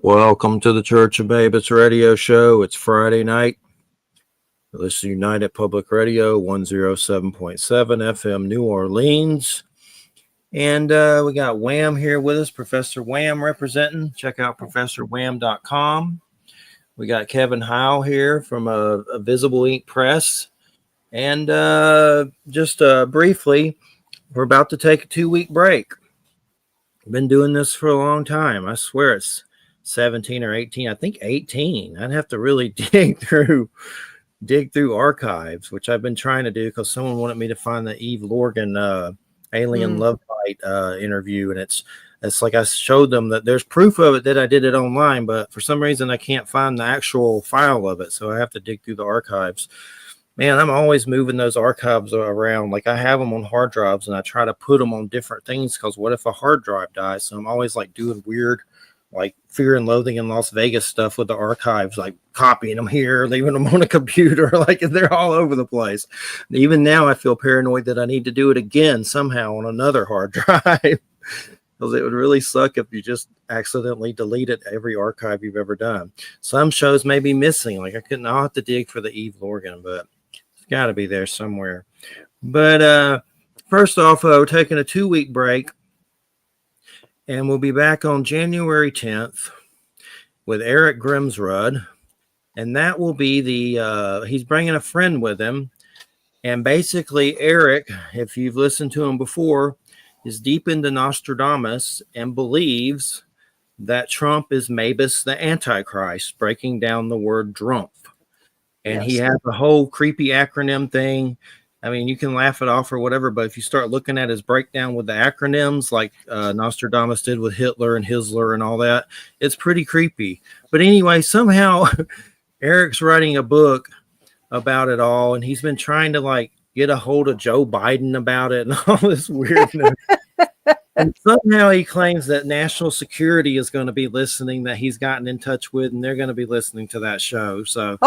Welcome to the Church of Mabus radio show. It's Friday night. Listen to United Public Radio, 107.7 FM, New Orleans. And we got Wham here with us, Professor Wham representing. Check out ProfessorWham.com. We got Kevin Hile here from a Visible Ink Press. And just briefly, we're about to take a 2-week break. I've been doing this for a long time. I swear it's 17 or 18. I think 18. I'd have to really dig through archives, which I've been trying to do because someone wanted me to find the Eve Lorgan Alien Love Bite interview, and it's like I showed them that there's proof of it that I did it online, but for some reason I can't find the actual file of it, so I have to dig through the archives. Man, I'm always moving those archives around. Like I have them on hard drives, and I try to put them on different things because what if a hard drive dies? So I'm always like doing weird, like Fear and Loathing in Las Vegas stuff with the archives, like copying them here, leaving them on a computer, like they're all over the place. Even now I feel paranoid that I need to do it again somehow on another hard drive because it would really suck if you just accidentally deleted every archive you've ever done. Some shows may be missing, like I'll have to dig for the Eve Lorgan, but it's got to be there somewhere. But first off, we're taking a 2-week break. And we'll be back on January 10th with Eric Grimsrud. And that will be he's bringing a friend with him. And basically, Eric, if you've listened to him before, is deep into Nostradamus and believes that Trump is Mabus the Antichrist, breaking down the word Drumpf. And He has a whole creepy acronym thing. I mean, you can laugh it off or whatever, but if you start looking at his breakdown with the acronyms, like Nostradamus did with Hitler and Hisler and all that, it's pretty creepy. But anyway, somehow Eric's writing a book about it all, and he's been trying to like get a hold of Joe Biden about it and all this weirdness. And somehow he claims that national security is going to be listening, that he's gotten in touch with, and they're going to be listening to that show. So,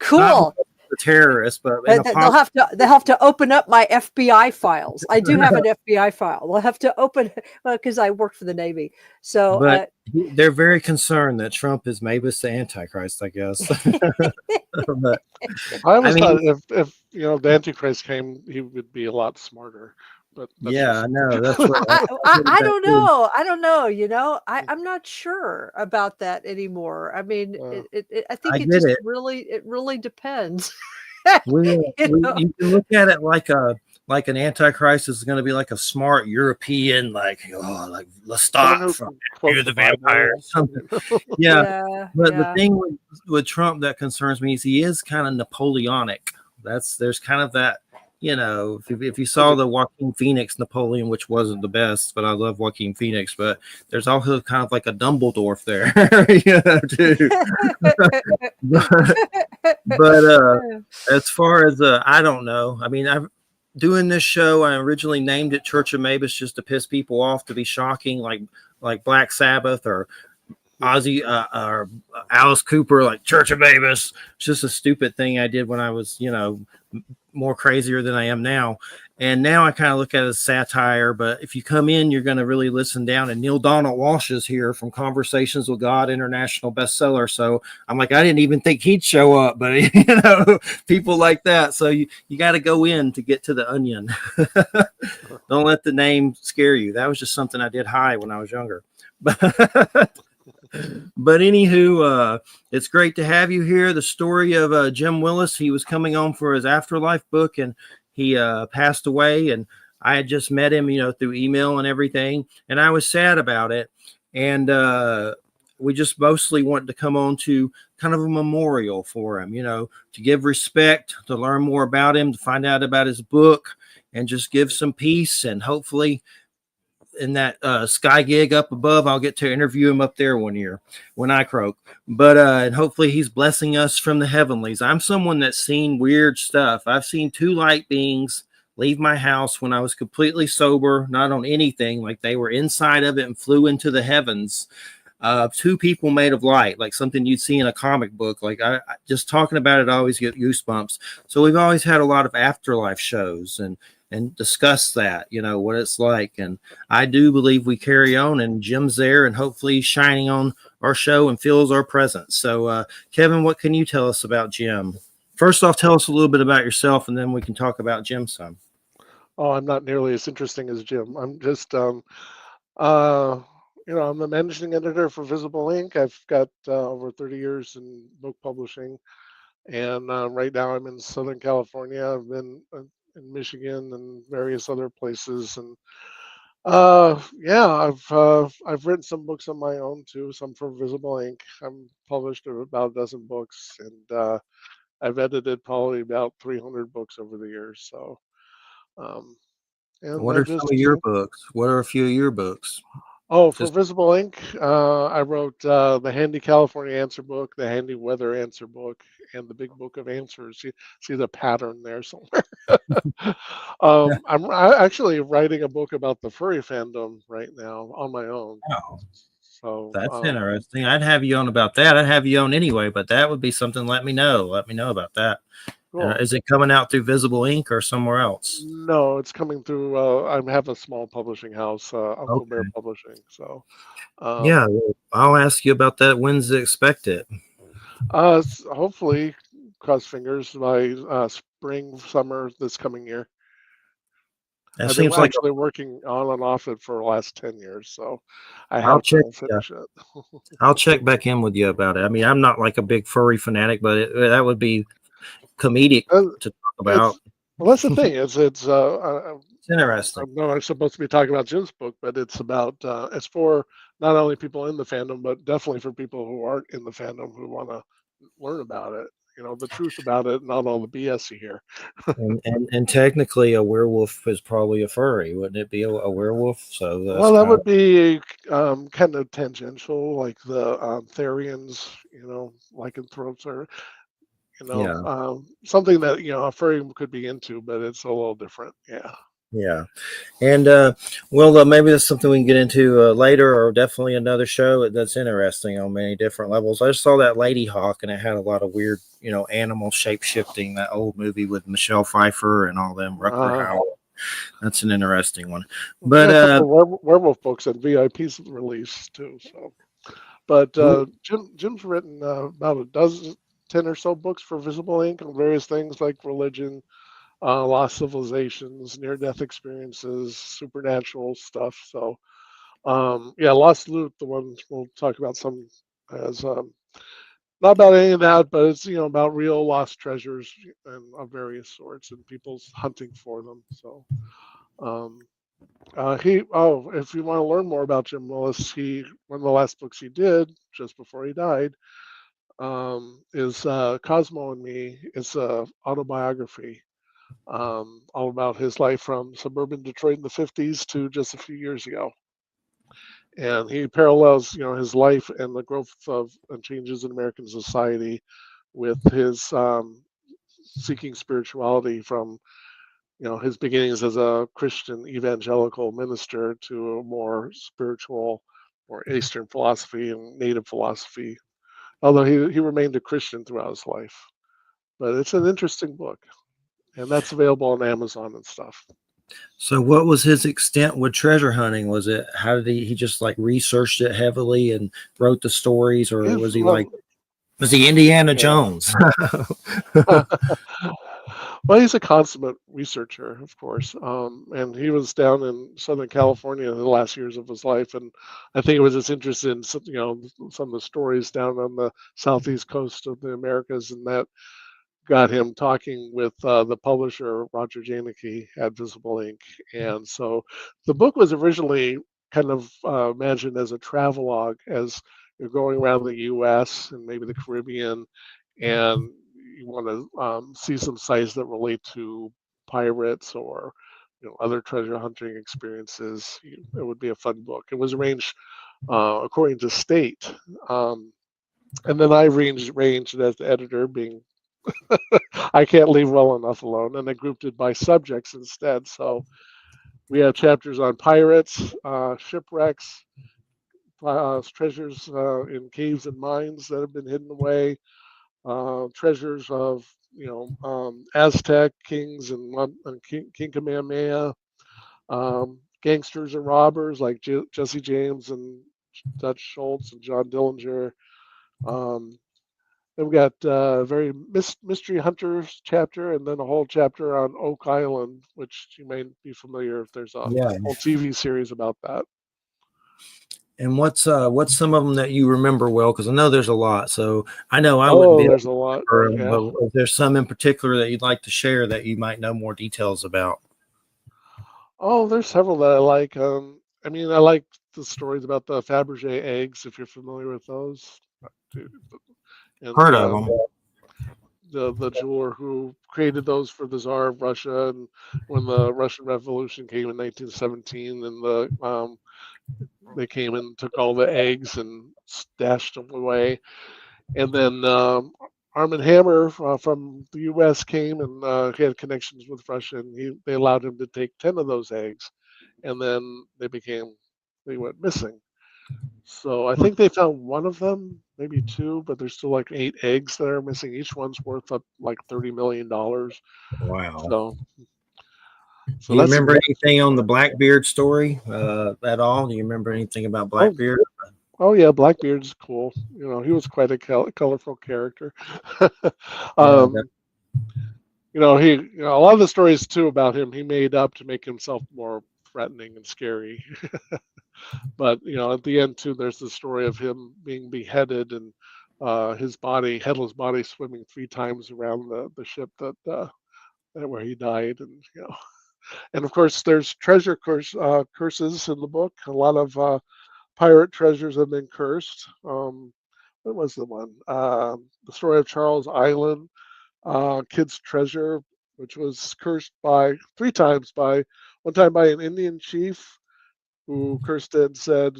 cool. The terrorists, but they'll have to open up my FBI files. I do have an FBI file. They'll have to open because I work for the Navy. So, but they're very concerned that Trump is Mabus the Antichrist, I guess. But, I always thought if the Antichrist came, he would be a lot smarter. But I know. That's what I don't know. I don't know. I'm not sure about that anymore. I mean, I think it really depends. You can look at it like an Antichrist is going to be like a smart European, like Lestat from You're the Vampire or something. But the thing with Trump that concerns me is he is kind of Napoleonic. There's kind of that. If you saw the Joaquin Phoenix Napoleon, which wasn't the best, but I love Joaquin Phoenix, but there's also kind of like a Dumbledore there, too. but as far as, I don't know. I mean, I'm doing this show. I originally named it Church of Mabus just to piss people off, to be shocking, like Black Sabbath or Ozzy or Alice Cooper, like Church of Mabus. It's just a stupid thing I did when I was, more crazier than I am now. And now I kind of look at it as satire, but if you come in, you're going to really listen down. And Neil Donald Walsh is here from Conversations with God, international bestseller. So I'm like, I didn't even think he'd show up, but people like that. So you got to go in to get to the onion. Don't let the name scare you. That was just something I did high when I was younger. But anywho, it's great to have you here. The story of Jim Willis, he was coming on for his Afterlife book, and he passed away. And I had just met him, through email and everything, and I was sad about it. And we just mostly wanted to come on to kind of a memorial for him, to give respect, to learn more about him, to find out about his book, and just give some peace. And hopefully in that sky gig up above, I'll get to interview him up there one year when I croak. But and hopefully he's blessing us from the heavenlies. I'm someone that's seen weird stuff. I've seen 2 light beings leave my house when I was completely sober, not on anything, like they were inside of it and flew into the heavens. 2 people made of light, like something you'd see in a comic book. Like I just talking about it, I always get goosebumps. So we've always had a lot of afterlife shows and discuss that, what it's like. And I do believe we carry on, and Jim's there, and hopefully he's shining on our show and feels our presence. So, Kevin, what can you tell us about Jim? First off, tell us a little bit about yourself, and then we can talk about Jim some. Oh, I'm not nearly as interesting as Jim. I'm just, I'm the managing editor for Visible Ink. I've got over 30 years in book publishing, and right now I'm in Southern California. I've been in Michigan and various other places, and I've written some books on my own too. Some for Visible Ink. I'm published about a dozen books, and I've edited probably about 300 books over the years. So, and What I are some just of your books? What are a few of your books? Oh, for Visible Ink, I wrote the Handy California Answer Book, the Handy Weather Answer Book, and the Big Book of Answers. You see the pattern there somewhere. I'm actually writing a book about the furry fandom right now on my own. Wow. So That's interesting. I'd have you on about that. I'd have you on anyway, but that would be something. Let me know. Let me know about that. Cool. Is it coming out through Visible Ink or somewhere else? No, it's coming through. I have a small publishing house, Uncle Bear Publishing. So, yeah, well, I'll ask you about that. When's it expected? Hopefully, cross fingers, by spring, summer this coming year. I've been actually working on and off it for the last 10 years, so I'll check. Finish it. I'll check back in with you about it. I mean, I'm not like a big furry fanatic, but that would be comedic to talk about. Well, that's the thing. It's interesting. I know I'm supposed to be talking about Jim's book, but it's about it's for not only people in the fandom, but definitely for people who aren't in the fandom who want to learn about it. The truth about it, not all the BS you hear. and technically, a werewolf is probably a furry, wouldn't it be a werewolf? So that would be kind of tangential, like the Therians, lycanthropes, or something that a furry could be into, but it's a little different. Yeah. And maybe that's something we can get into later, or definitely another show that's interesting on many different levels. I just saw that Lady Hawk, and it had a lot of weird, animal shape shifting. That old movie with Michelle Pfeiffer and all them. Rutger Hauer. That's an interesting one. But werewolf books and VIP's released too. So, but Jim's written about 10 or so books for Visible Ink on various things like religion, lost civilizations, near-death experiences, supernatural stuff. So, Lost Loot, the one we'll talk about some as not about any of that, but it's about real lost treasures and of various sorts and people's hunting for them. So, if you want to learn more about Jim Willis, one of the last books he did just before he died is Cosmo and Me. It's a autobiography. All about his life from suburban Detroit in the 50s to just a few years ago. And he parallels, his life and the growth of and changes in American society with his seeking spirituality from, his beginnings as a Christian evangelical minister to a more spiritual or Eastern philosophy and native philosophy, although he remained a Christian throughout his life. But it's an interesting book. And that's available on Amazon and stuff. So what was his extent with treasure hunting? Was it, how did he just like researched it heavily and wrote the stories, or was he Indiana Jones? Well, he's a consummate researcher, of course. And he was down in Southern California in the last years of his life. And I think it was his interest in, some of the stories down on the southeast coast of the Americas, and that got him talking with the publisher, Roger Janicki, at Visible Ink. And so the book was originally kind of imagined as a travelogue, as you're going around the U.S. and maybe the Caribbean, and you want to see some sites that relate to pirates or other treasure hunting experiences. It would be a fun book. It was arranged according to state. And then I arranged as the editor, being I can't leave well enough alone, and I grouped it by subjects instead. So we have chapters on pirates, shipwrecks, treasures in caves and mines that have been hidden away, treasures of Aztec kings and King Kamehameha, gangsters and robbers like Jesse James and Dutch Schultz and John Dillinger. Then we got very Mystery Hunters chapter, and then a whole chapter on Oak Island, which you may be familiar if there's a whole TV series about that. And what's some of them that you remember well? Because I know there's a lot. So I know there's a lot. Yeah. But if there's some in particular that you'd like to share that you might know more details about. Oh, there's several that I like. I mean, I like the stories about the Fabergé eggs, if you're familiar with those. And, heard of them. The jeweler who created those for the Tsar of Russia, and when the Russian Revolution came in 1917, and they came and took all the eggs and stashed them away. And then Arm & Hammer from the U.S. came, and he had connections with Russia, and they allowed him to take 10 of those eggs, and then they went missing. So I think they found one of them, maybe two, but there's still like 8 eggs that are missing. Each one's worth up like $30 million. Wow. So do you remember anything on the Blackbeard story at all? Do you remember anything about Blackbeard? Oh yeah, Blackbeard's cool. You know, he was quite a colorful character. You know, a lot of the stories too about him, he made up to make himself more threatening and scary. But you know, at the end too, there's the story of him being beheaded and his headless body swimming 3 times around the ship that where he died, and you know, and of course there's treasure curses in the book. A lot of pirate treasures have been cursed. What was the one? The story of Charles Island, Kid's Treasure, which was cursed 3 times one time by an Indian chief who cursed it and said,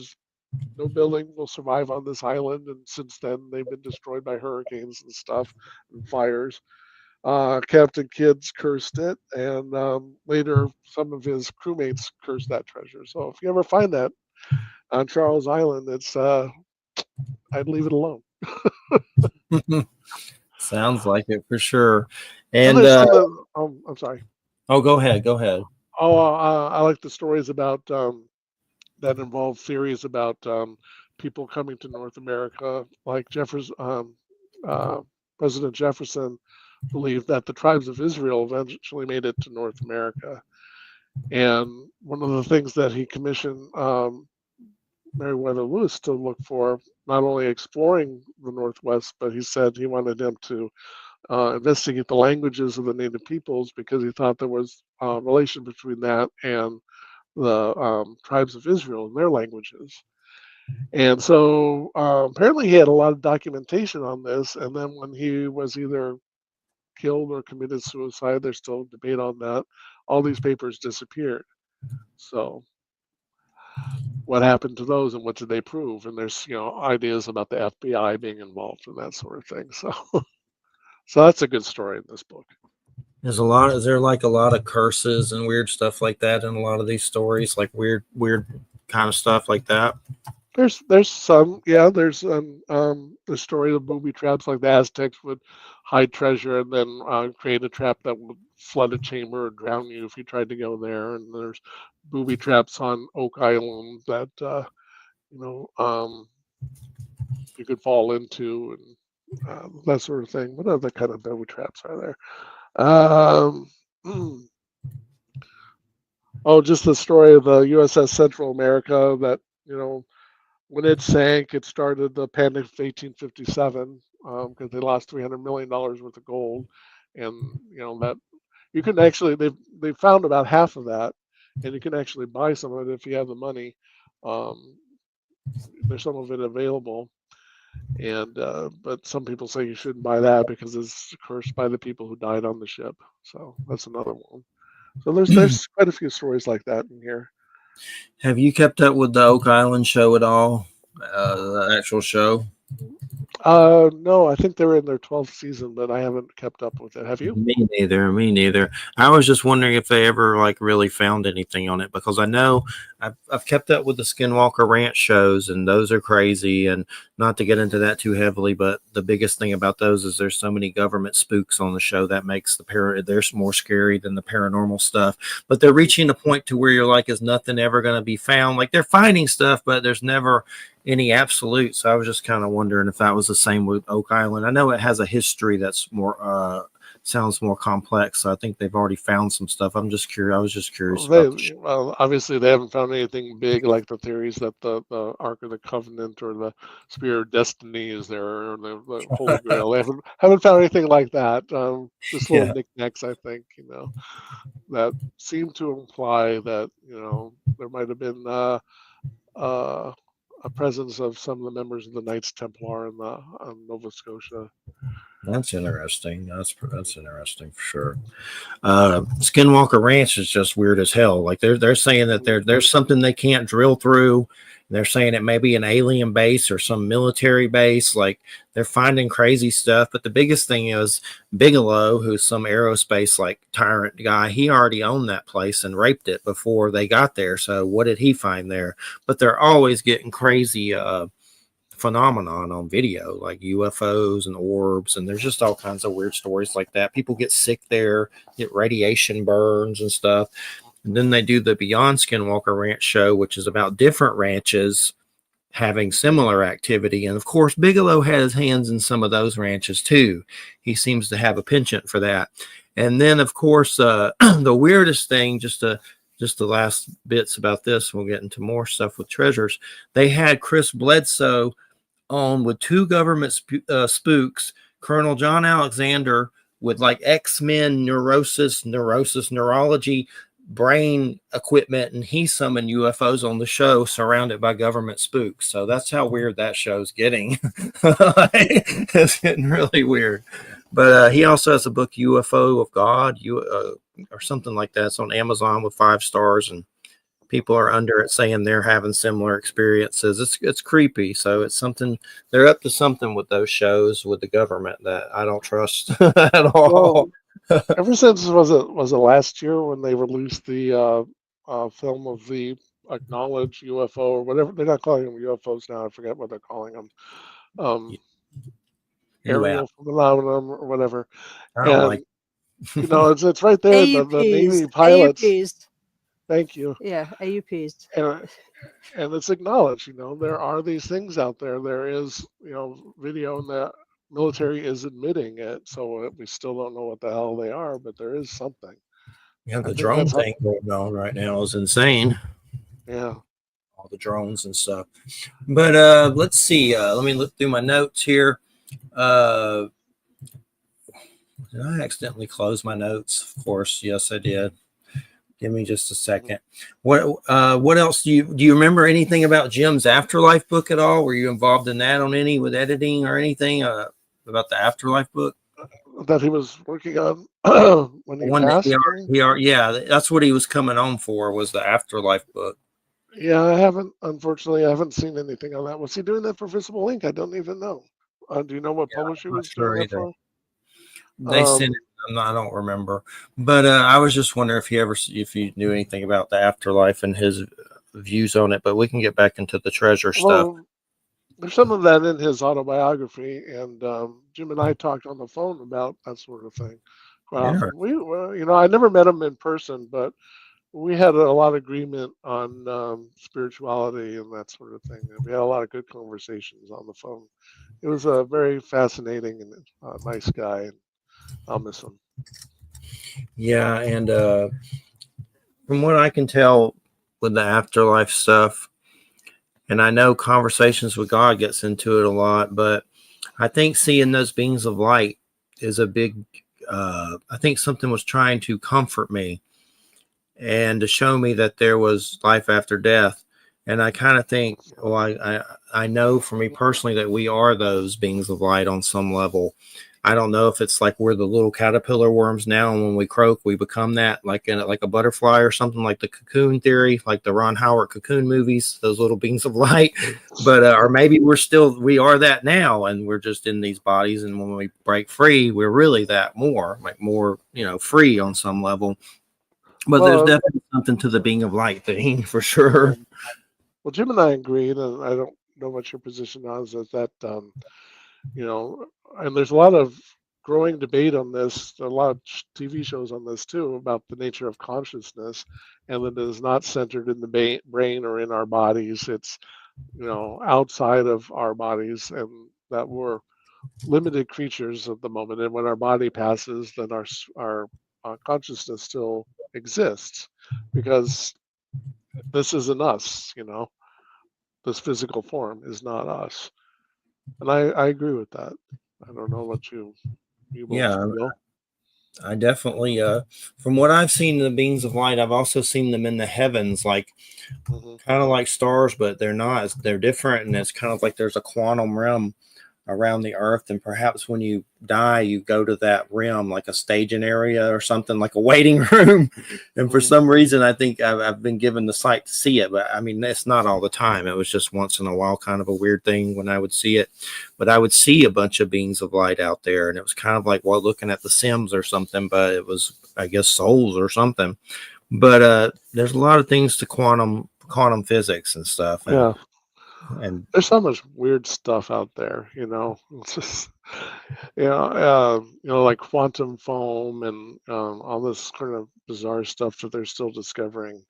no building will survive on this island. And since then, they've been destroyed by hurricanes and stuff and fires. Captain Kidd's cursed it, and later some of his crewmates cursed that treasure. So if you ever find that on Charles Island, I'd leave it alone. Sounds like it for sure. And I'm sorry. Oh, go ahead. Oh, I like the stories about that involve theories about people coming to North America, like President Jefferson believed that the tribes of Israel eventually made it to North America. And one of the things that he commissioned Meriwether Lewis to look for, not only exploring the Northwest, but he said he wanted him to investigate the languages of the native peoples, because he thought there was a relation between that and the tribes of Israel and their languages. And so apparently he had a lot of documentation on this, and then when he was either killed or committed suicide, there's still debate on that, all these papers disappeared. So what happened to those, and what did they prove? And there's ideas about the FBI being involved in that sort of thing. So that's a good story in this book. Is there like a lot of curses and weird stuff like that in a lot of these stories, like weird kind of stuff like that? There's some, yeah. There's the story of booby traps, like the Aztecs would hide treasure and then create a trap that would flood a chamber or drown you if you tried to go there. And there's booby traps on Oak Island that you could fall into, and that sort of thing. What other kind of booby traps are there? Just the story of the USS Central America that, when it sank, it started the Panic of 1857 because they lost $300 million worth of gold. And, that you can actually, they found about half of that, and you can actually buy some of it if you have the money. There's some of it available. And but some people say you shouldn't buy that because it's cursed by the people who died on the ship. So that's another one. So there's quite a few stories like that in here. Have you kept up with the Oak Island show at all? The actual show? No, I think they're in their 12th season, but I haven't kept up with it. Have you? Me neither. I was just wondering if they ever really found anything on it, because I know I've kept up with the Skinwalker Ranch shows, and those are crazy. And not to get into that too heavily, but the biggest thing about those is there's so many government spooks on the show that makes they're more scary than the paranormal stuff. But they're reaching a point to where you're like, is nothing ever going to be found? Like, they're finding stuff, but there's never any absolute. So I was just kind of wondering if that was the same with Oak Island. I know it has a history that's more sounds more complex. So I think they've already found some stuff. I'm just curious. I was just curious. Well, obviously they haven't found anything big like the theories that the Ark of the Covenant or the Spear of Destiny is there, or the Holy Grail. They haven't found anything like that. Just little knickknacks, I think, that seem to imply that there might have been a presence of some of the members of the Knights Templar in Nova Scotia. That's interesting. That's interesting for sure. Skinwalker Ranch is just weird as hell. Like they're saying that there's something they can't drill through. They're saying it may be an alien base or some military base. Like, they're finding crazy stuff. But the biggest thing is Bigelow, who's some aerospace like tyrant guy. He already owned that place and raped it before they got there. So what did he find there? But they're always getting crazy phenomenon on video, like UFOs and orbs, and there's just all kinds of weird stories like that. People get sick there, get radiation burns and stuff. And then they do the Beyond Skinwalker Ranch show, which is about different ranches having similar activity. And of course, Bigelow had his hands in some of those ranches too. He seems to have a penchant for that. And then, of course, the weirdest thing, just the last bits about this, we'll get into more stuff with treasures. They had Chris Bledsoe on with two government spooks, Colonel John Alexander with like X-Men neurology, brain equipment, and he summoned UFOs on the show surrounded by government spooks. So that's how weird that show's getting. It's getting really weird. But he also has a book, UFO of God, or something like that. It's on Amazon with 5 stars, and people are under it saying they're having similar experiences. It's creepy. So it's something, they're up to something with those shows with the government that I don't trust at all. Well, ever since was it last year when they released the film of the acknowledged UFO or whatever, they're not calling them UFOs now, I forget what they're calling them, aerial phenomenon or whatever. I don't like it's right there. AUPs, the Navy pilots. AUPs. Thank you. Yeah, AUPs. And it's acknowledged, there are these things out there. There is, video, and the military is admitting it. So we still don't know what the hell they are, but there is something. Yeah, the drone thing going on right now is insane. Yeah. All the drones and stuff. But let's see. Let me look through my notes here. Did I accidentally close my notes? Of course, yes, I did. Give me just a second. What else do you remember anything about Jim's Afterlife book at all? Were you involved in that on any with editing or anything about the Afterlife book that he was working on when he passed? Yeah, that's what he was coming on for, was the Afterlife book. Yeah, unfortunately, I haven't seen anything on that. Was he doing that for Visible Ink? I don't even know. Do you know what publisher was doing that for? They sent it. I don't remember, but I was just wondering if you knew anything about the Afterlife and his views on it. But we can get back into the treasure stuff. There's some of that in his autobiography, and Jim and I talked on the phone about that sort of thing. I never met him in person, but we had a lot of agreement on spirituality and that sort of thing. And we had a lot of good conversations on the phone. It was a very fascinating and nice guy, and I'll miss him. Yeah, and from what I can tell with the Afterlife stuff, and I know Conversations with God gets into it a lot, but I think seeing those beings of light is a big, I think something was trying to comfort me and to show me that there was life after death. And I kind of think, I know for me personally that we are those beings of light on some level. I don't know if it's like we're the little caterpillar worms now, and when we croak, we become that, like a butterfly or something, like the cocoon theory, like the Ron Howard cocoon movies, those little beings of light. But or maybe we are that now, and we're just in these bodies, and when we break free, we're really that more free on some level. But there's definitely something to the being of light thing for sure. Well, Jim and I agree, and I don't know what your position is that and there's a lot of growing debate on this, a lot of TV shows on this too, about the nature of consciousness, and that it is not centered in the brain or in our bodies. It's outside of our bodies, and that we're limited creatures at the moment. And when our body passes, then our consciousness still exists, because this isn't us. This physical form is not us. And I agree with that. I don't know what you both feel. I definitely, from what I've seen in the beings of light, I've also seen them in the heavens, like kind of like stars, but they're not. They're different, and it's kind of like there's a quantum realm around the earth, and perhaps when you die you go to that realm, like a staging area or something, like a waiting room. And for some reason I think I've been given the sight to see it, but I mean it's not all the time. It was just once in a while, kind of a weird thing when I would see it. But I would see a bunch of beings of light out there, and it was kind of like, well, looking at the Sims or something, but it was, I guess, souls or something. But there's a lot of things to quantum physics and stuff. And there's so much weird stuff out there, It's just, like quantum foam and all this kind of bizarre stuff that they're still discovering.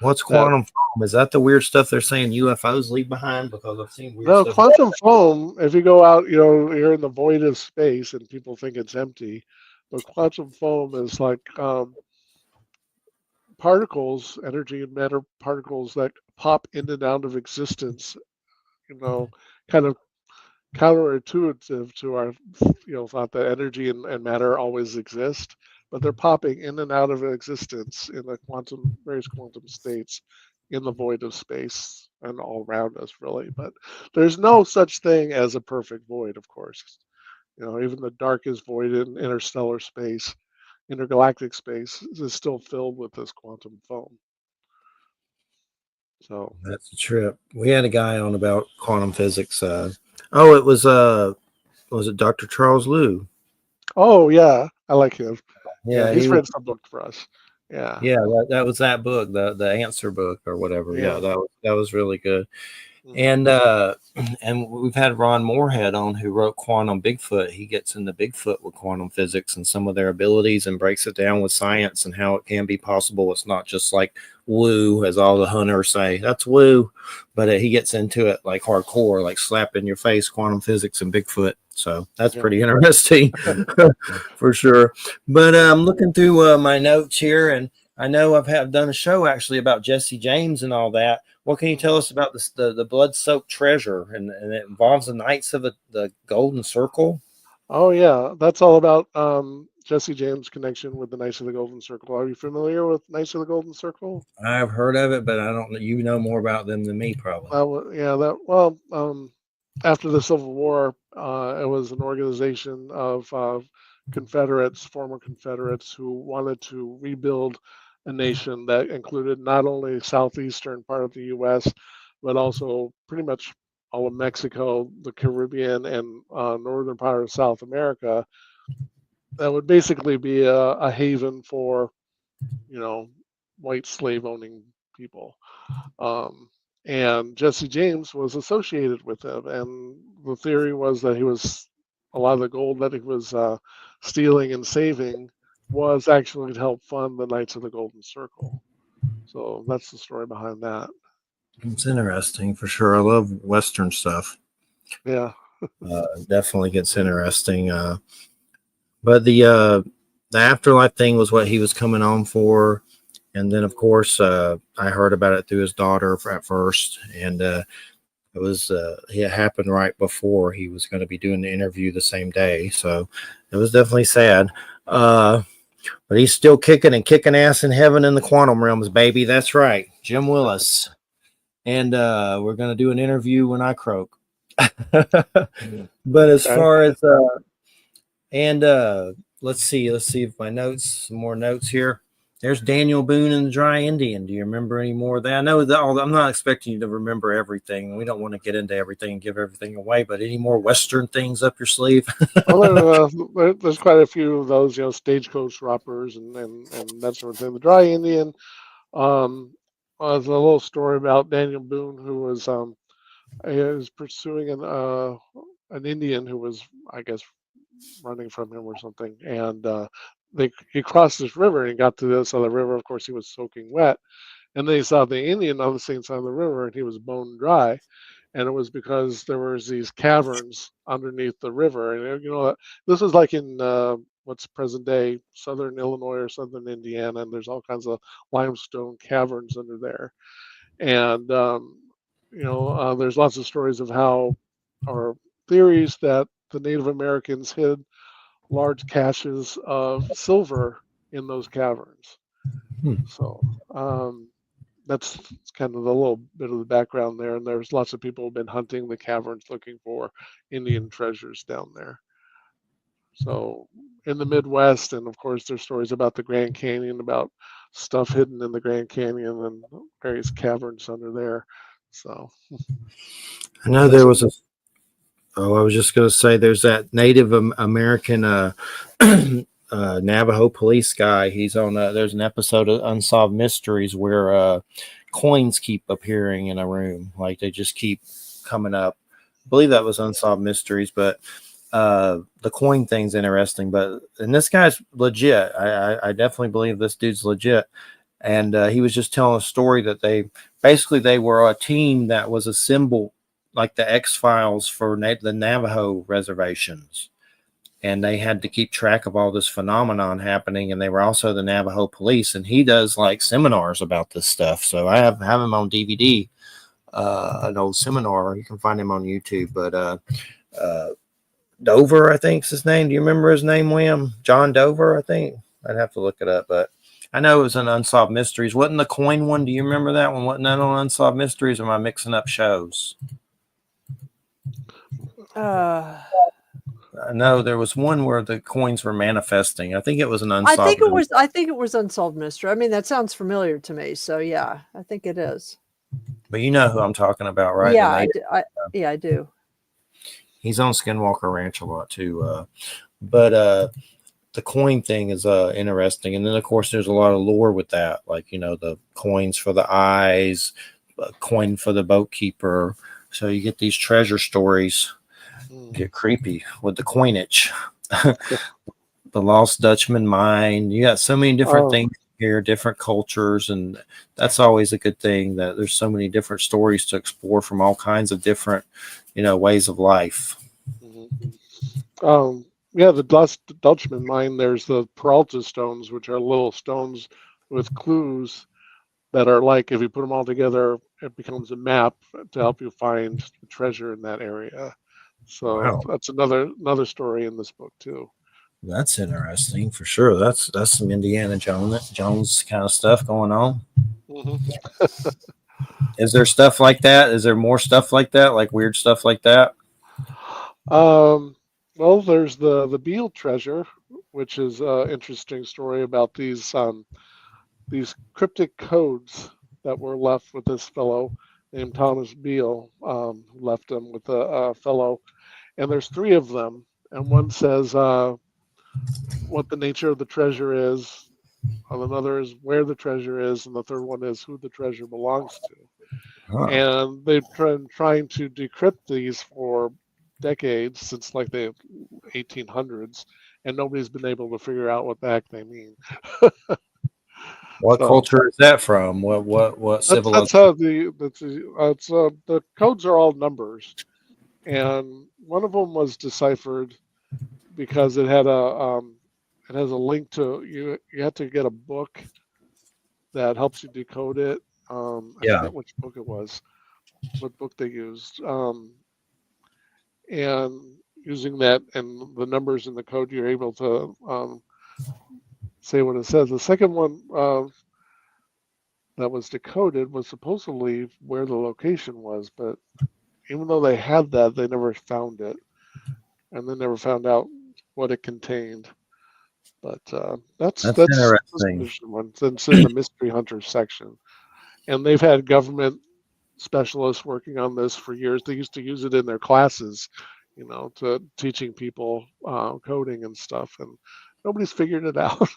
What's quantum foam? Is that the weird stuff they're saying UFOs leave behind? Because I've seen weird stuff. Quantum foam, if you go out, you're in the void of space and people think it's empty, but quantum foam is like particles, energy and matter particles that pop in and out of existence, kind of counterintuitive to our, thought that energy and matter always exist, but they're popping in and out of existence in the various quantum states in the void of space and all around us, really. But there's no such thing as a perfect void, of course. Even the darkest void in interstellar space, intergalactic space, is still filled with this quantum foam. So that's a trip. We had a guy on about quantum physics. It was it Dr. Charles Liu? Oh yeah, I like him. Yeah, he's read some book for us. Yeah, that was that book, the answer book or whatever. Yeah, that was really good. And we've had Ron Moorhead on, who wrote Quantum Bigfoot. He gets into Bigfoot with quantum physics and some of their abilities, and breaks it down with science and how it can be possible. It's not just like woo, as all the hunters say, that's woo, but he gets into it like hardcore, like slap in your face, quantum physics and Bigfoot. So that's pretty interesting for sure. But I'm looking through my notes here, and I know I've done a show actually about Jesse James and all that. What can you tell us about this, the blood-soaked treasure, and it involves the Knights of the Golden Circle? Oh yeah, that's all about Jesse James' connection with the Knights of the Golden Circle. Are you familiar with Knights of the Golden Circle? I've heard of it, but I don't. You know more about them than me, probably. After the Civil War, it was an organization of former Confederates, who wanted to rebuild a nation that included not only southeastern part of the U.S., but also pretty much all of Mexico, the Caribbean, and northern part of South America. That would basically be a haven for, white slave-owning people. And Jesse James was associated with him, and the theory was that a lot of the gold that he was stealing and saving was actually to help fund the Knights of the Golden Circle. So that's the story behind that. It's interesting for sure. I love Western stuff. Yeah. Definitely gets interesting. But the afterlife thing was what he was coming on for. And then, of course, I heard about it through his daughter at first. And it happened right before he was going to be doing the interview the same day. So it was definitely sad. But he's still kicking ass in heaven in the quantum realms, baby. That's right. Jim Willis. And we're going to do an interview when I croak. But as far as let's see if my notes, some more notes here. There's Daniel Boone and the Dry Indian. Do you remember any more of that? I know that I'm not expecting you to remember everything. We don't want to get into everything and give everything away, but any more Western things up your sleeve? Well, there's quite a few of those, stagecoach robbers and that sort of thing. The Dry Indian, was a little story about Daniel Boone, who was pursuing an Indian who was, I guess, running from him or something, and he crossed this river and got to the other side of the river. Of course, he was soaking wet, and they saw the Indian on the same side of the river, and he was bone dry, and it was because there was these caverns underneath the river, and this was like in what's present day southern Illinois or southern Indiana, and there's all kinds of limestone caverns under there, and there's lots of stories of how, or theories that the Native Americans hid large caches of silver in those caverns. So that's kind of a little bit of the background there. And there's lots of people who've been hunting the caverns looking for Indian treasures down there. So in the Midwest, and of course, there's stories about the Grand Canyon, about stuff hidden in the Grand Canyon and various caverns under there. So I know there was I was just going to say there's that Native American Navajo police guy. He's on there's an episode of Unsolved Mysteries where coins keep appearing in a room. Like they just keep coming up. I believe that was Unsolved Mysteries, but the coin thing's interesting. And this guy's legit. I definitely believe this dude's legit. And he was just telling a story that they were a team that was assembled like the X-Files for the Navajo reservations. And they had to keep track of all this phenomenon happening. And they were also the Navajo police. And he does like seminars about this stuff. So I have him on DVD, an old seminar. You can find him on YouTube. But Dover, I think is his name. Do you remember his name, William? John Dover, I think. I'd have to look it up. But I know it was an Unsolved Mysteries. Wasn't the coin one? Do you remember that one? Wasn't that on Unsolved Mysteries? Or am I mixing up shows? I know there was one where the coins were manifesting. I think it was an unsolved. I think it was Unsolved Mystery. I mean, that sounds familiar to me. So yeah, I think it is. But you know who I'm talking about, right? Yeah, I do. He's on Skinwalker Ranch a lot too. But the coin thing is interesting, and then of course there's a lot of lore with that, like the coins for the eyes, coin for the boat keeper. So you get these treasure stories. Get creepy with the coinage. The Lost Dutchman mine. You got so many different things here, different cultures, and that's always a good thing that there's so many different stories to explore from all kinds of different ways of life. The Lost Dutchman mine, there's the Peralta stones, which are little stones with clues that are like, if you put them all together, it becomes a map to help you find the treasure in that area. So wow. That's another story in this book too. That's interesting for sure. That's some Indiana Jones kind of stuff going on. Is there stuff like that? Is there more stuff like that, like weird stuff like that? Well, there's the Beale treasure, which is an interesting story about these cryptic codes that were left with this fellow named Thomas Beale, left them with a fellow. And there's 3 of them, and one says what the nature of the treasure is, and another is where the treasure is, and the third one is who the treasure belongs to. Huh. And they've been trying to decrypt these for decades, since like the 1800s, and nobody's been able to figure out what the heck they mean. What culture is that from? What civilization? That's how the codes are all numbers. And one of them was deciphered because it had it has a link to you have to get a book that helps you decode it. I forget which book it was, what book they used. And using that and the numbers in the code, you're able to say what it says. The second one that was decoded was supposedly where the location was, but even though they had that, they never found it, and they never found out what it contained. But that's an interesting. interesting one. It's in the Mystery Hunter section, and they've had government specialists working on this for years. They used to use it in their classes, to teaching people coding and stuff, and nobody's figured it out.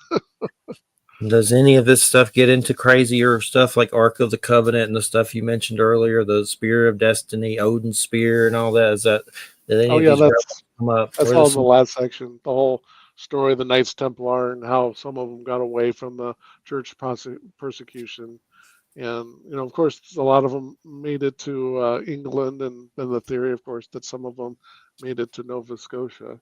Does any of this stuff get into crazier stuff like Ark of the Covenant and the stuff you mentioned earlier, the Spear of Destiny, Odin's Spear, and all that? Did any Oh of yeah, these come up? that's all in the last section. The whole story of the Knights Templar and how some of them got away from the church persecution. And, of course, a lot of them made it to England, and then the theory, of course, that some of them made it to Nova Scotia.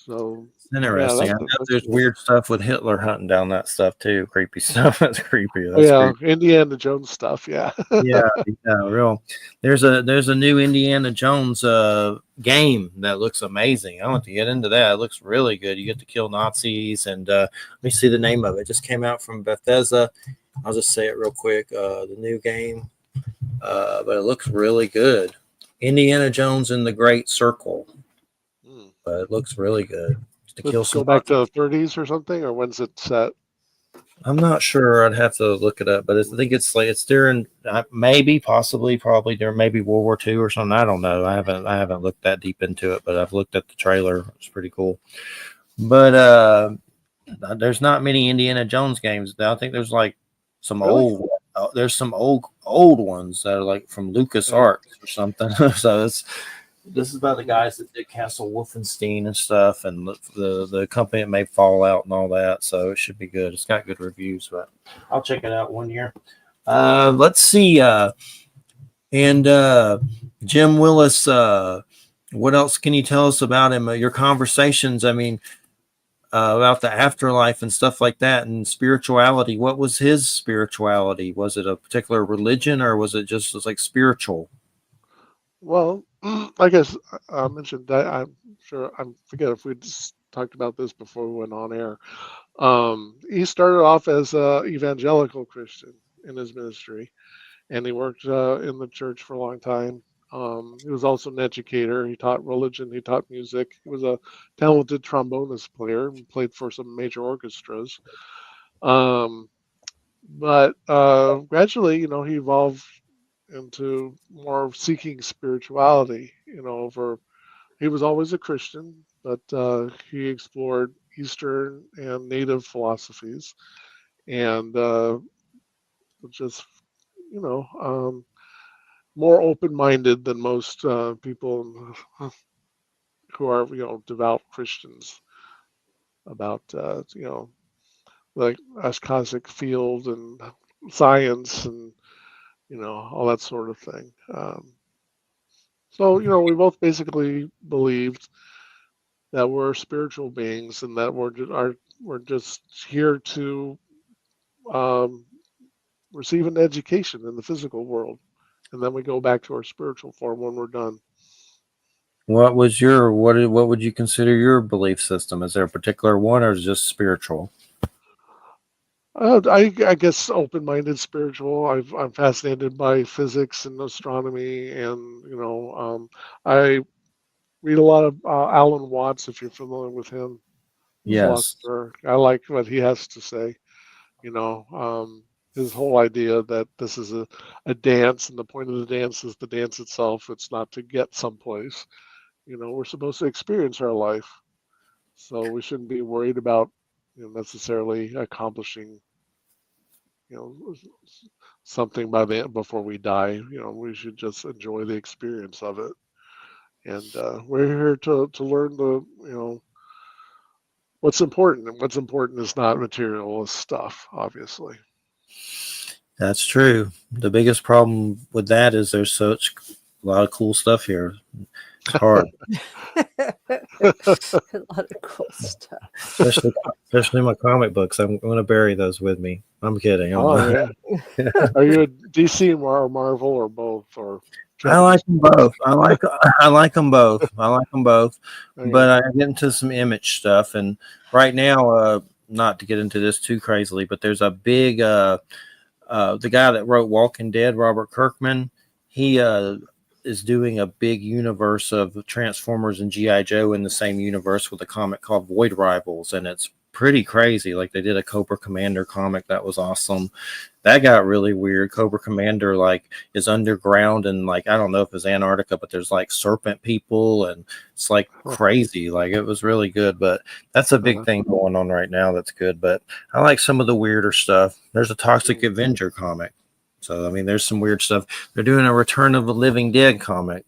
So it's interesting. yeah, I know there's weird stuff with Hitler hunting down that stuff too. Creepy stuff. That's creepy. Creepy. Indiana Jones stuff. Yeah. yeah, real. There's a new Indiana Jones game that looks amazing. I want to get into that. It looks really good. You get to kill Nazis, and let me see the name of it. It just came out from Bethesda. I'll just say it real quick. The new game, but it looks really good. Indiana Jones in the Great Circle. But it looks really good. Let's go back to the 30s or something, or when's it set? I'm not sure. I'd have to look it up, but I think it's during probably during maybe World War II or something. I don't know. I haven't looked that deep into it, but I've looked at the trailer. It's pretty cool. But there's not many Indiana Jones games. I think there's like some old. There's some old ones that are like from LucasArts or something. So this is about the guys that did Castle Wolfenstein and stuff, and the company that made Fallout and all that. So it should be good. It's got good reviews, but I'll check it out one year. Let's see. And Jim Willis, what else can you tell us about him? Your conversations, about the afterlife and stuff like that, and spirituality. What was his spirituality? Was it a particular religion, or was it just like spiritual? Well, I guess I mentioned that. I'm sure I forget if we just talked about this before we went on air. He started off as an evangelical Christian in his ministry, and he worked in the church for a long time. He was also an educator. He taught religion. He taught music. He was a talented trombonist player and played for some major orchestras. But gradually, he evolved into more seeking spirituality. He was always a Christian, but he explored Eastern and native philosophies, and just more open-minded than most people who are devout Christians about like us cosmic field and science and all that sort of thing. So we both basically believed that we're spiritual beings and that we're just here to receive an education in the physical world, and then we go back to our spiritual form when we're done. What would you consider your belief system? Is there a particular one, or is it just spiritual? I guess open-minded spiritual. I'm fascinated by physics and astronomy, and I read a lot of Alan Watts, if you're familiar with him. Yes. I like what he has to say. His whole idea that this is a dance, and the point of the dance is the dance itself. It's not to get someplace. We're supposed to experience our life, so we shouldn't be worried about necessarily accomplishing something before we die. We should just enjoy the experience of it, and we're here to learn what's important, and what's important is not materialist stuff, obviously. That's true. The biggest problem with that is there's a lot of cool stuff here. It's hard. A lot of cool stuff. Especially my comic books. I'm going to bury those with me. I'm kidding. Yeah. Are you a DC or Marvel or both? Or I like them both. I like them both. But I get into some Image stuff, and right now, not to get into this too crazily, but there's a big the guy that wrote Walking Dead, Robert Kirkman. He is doing a big universe of Transformers and G.I. Joe in the same universe with a comic called Void Rivals, and it's pretty crazy. Like they did a Cobra Commander comic that was awesome. That got really weird. Cobra Commander like is underground and like I don't know if it's Antarctica, but there's like serpent people and it's like crazy. Like it was really good, but that's a big thing going on right now. That's good. But I like some of the weirder stuff. There's a Toxic Avenger comic. So I mean there's some weird stuff. They're doing a Return of the Living Dead comic.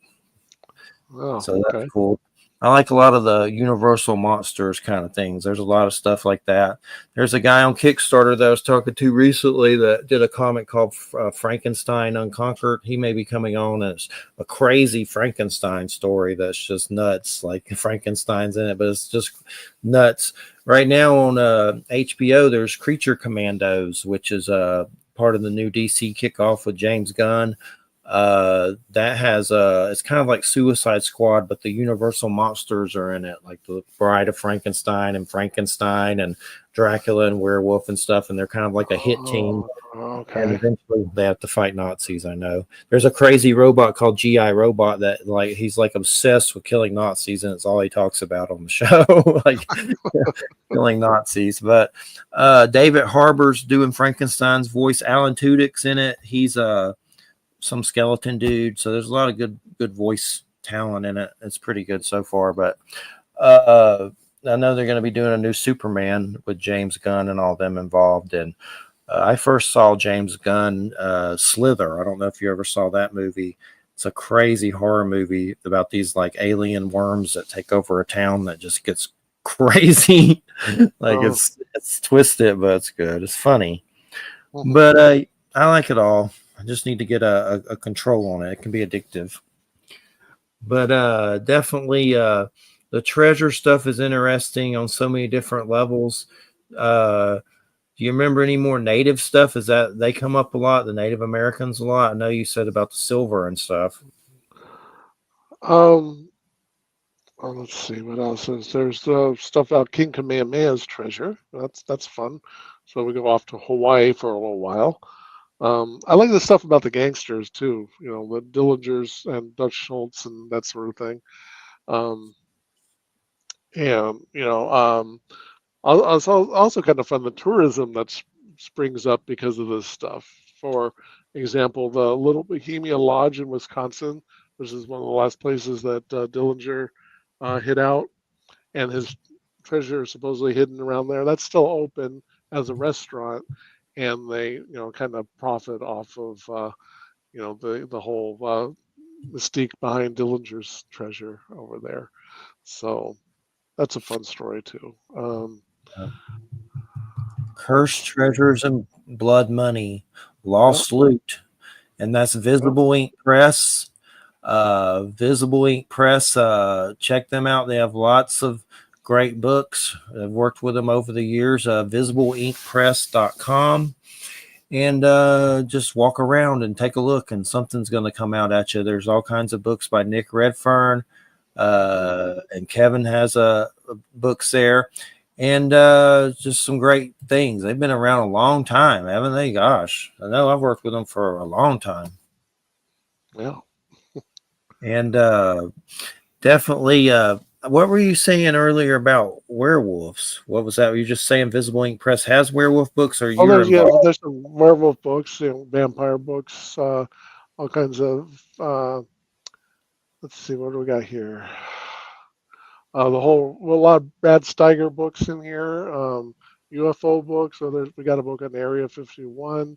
Oh, so that's cool. I like a lot of the Universal Monsters kind of things. There's a lot of stuff like that. There's a guy on Kickstarter that I was talking to recently that did a comic called Frankenstein Unconquered. He may be coming on as a crazy Frankenstein story that's just nuts. Like Frankenstein's in it, but it's just nuts. Right now on HBO, there's Creature Commandos, which is part of the new DC kickoff with James Gunn. That has it's kind of like Suicide Squad, but the Universal monsters are in it, like the Bride of Frankenstein and Dracula and Werewolf and stuff, and they're kind of like a hit team. And eventually they have to fight Nazis. I know there's a crazy robot called G.I. Robot that like he's like obsessed with killing Nazis, and it's all he talks about on the show, like killing Nazis. But David Harbour's doing Frankenstein's voice. Alan Tudyk's in it. He's some skeleton dude, so there's a lot of good voice talent in it. It's pretty good so far. But I know they're going to be doing a new Superman with James Gunn and all them involved. And I first saw James Gunn Slither. I don't know if you ever saw that movie. It's a crazy horror movie about these like alien worms that take over a town that just gets crazy. Like it's twisted, but it's good. It's funny. But I like it all. I just need to get a control on it. It can be addictive. But definitely the treasure stuff is interesting on so many different levels. Do you remember any more native stuff? Is that they come up a lot, the Native Americans a lot? I know you said about the silver and stuff. Let's see what else is. There's stuff about King Kamehameha's treasure. That's fun. So we go off to Hawaii for a little while. I like the stuff about the gangsters too, you know, the Dillingers and Dutch Schultz and that sort of thing. And you know, also kind of fun the tourism that springs up because of this stuff. For example, the Little Bohemia Lodge in Wisconsin, which is one of the last places that Dillinger hid out, and his treasure is supposedly hidden around there. That's still open as a restaurant. And they, you know, kind of profit off of, you know, the whole mystique behind Dillinger's treasure over there. So that's a fun story too. Cursed Treasures and Blood Money, Lost Loot, and that's Visible Ink Press. Visible Ink Press. Check them out. They have lots of great books. I've worked with them over the years. VisibleInkPress.com, and just walk around and take a look, and something's going to come out at you. There's all kinds of books by Nick Redfern, and Kevin has books there, and just some great things. They've been around a long time, haven't they? Gosh, I know I've worked with them for a long time. Yeah, and definitely. What were you saying earlier about werewolves? What was that? Were you just saying Visible Ink Press has werewolf books, or there's some werewolf books, you know, vampire books, all kinds of. Let's see, what do we got here? A lot of Brad Steiger books in here, UFO books. So we got a book on Area 51.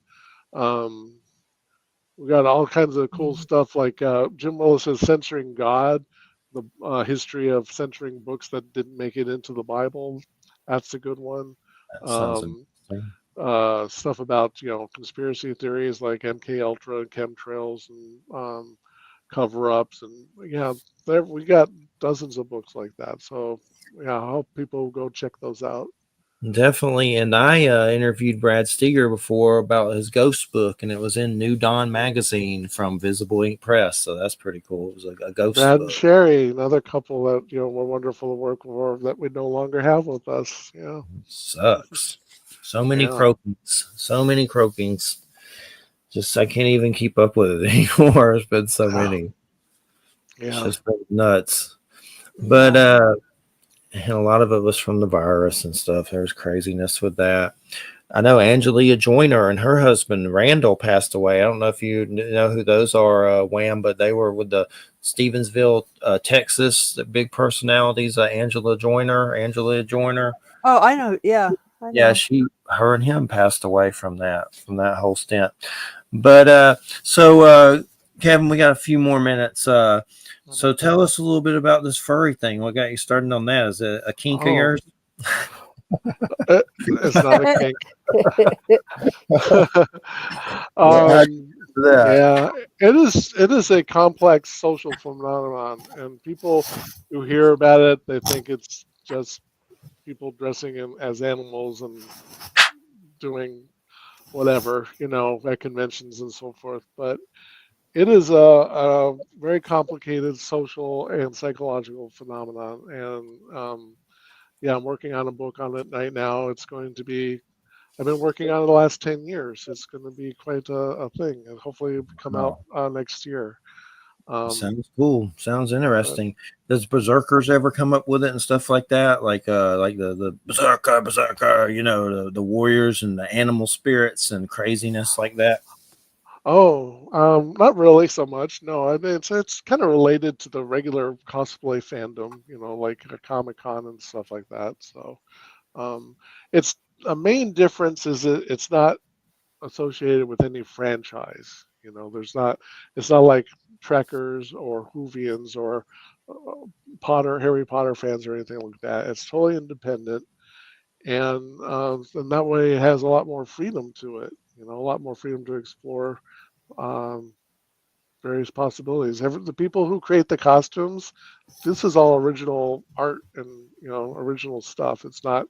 We got all kinds of cool stuff like Jim Willis' Censoring God. The history of censoring books that didn't make it into the Bible. That's a good one. Stuff about, you know, conspiracy theories like MK Ultra and chemtrails and cover-ups, and yeah, we got dozens of books like that. So yeah, I hope people go check those out. Definitely. And I interviewed Brad Steiger before about his ghost book, and it was in New Dawn magazine from Visible Ink Press. So that's pretty cool. It was a ghost Brad book. And Sherry, another couple that, you know, were wonderful to work for that we no longer have with us. Yeah. Sucks. So many croakings. So many croakings. Just I can't even keep up with it anymore. There's been so many. Yeah. It's just nuts. But and a lot of it was from the virus and stuff. There's craziness with that. I know Angelia Joyner and her husband Randall passed away. I don't know if you know who those are, Wham, but they were with the Stevensville, Texas, the big personalities. Angelia Joyner. Oh, I know. Yeah, I Yeah, know. her and him passed away from that whole stint. But Kevin, we got a few more minutes. So tell us a little bit about this furry thing. What got you started on that? Is it a kink of yours? It's not a kink. Yeah, it is a complex social phenomenon, and people who hear about it, they think it's just people dressing as animals and doing whatever, at conventions and so forth. But it is a very complicated social and psychological phenomenon, and yeah, I'm working on a book on it right now. It's going to be, I've been working on it the last 10 years. It's going to be quite a thing, and hopefully it'll come out next year. Sounds cool. Sounds interesting. Does Berserkers ever come up with it and stuff like that? Like the Berserker, the warriors and the animal spirits and craziness like that? Oh, not really so much. No, I mean it's kind of related to the regular cosplay fandom, like a Comic-Con and stuff like that. So, it's a main difference is it's not associated with any franchise. It's not like Trekkers or Whovians or Harry Potter fans or anything like that. It's totally independent, and that way it has a lot more freedom to it. A lot more freedom to explore um, various possibilities. The people who create the costumes, this is all original art and original stuff. It's not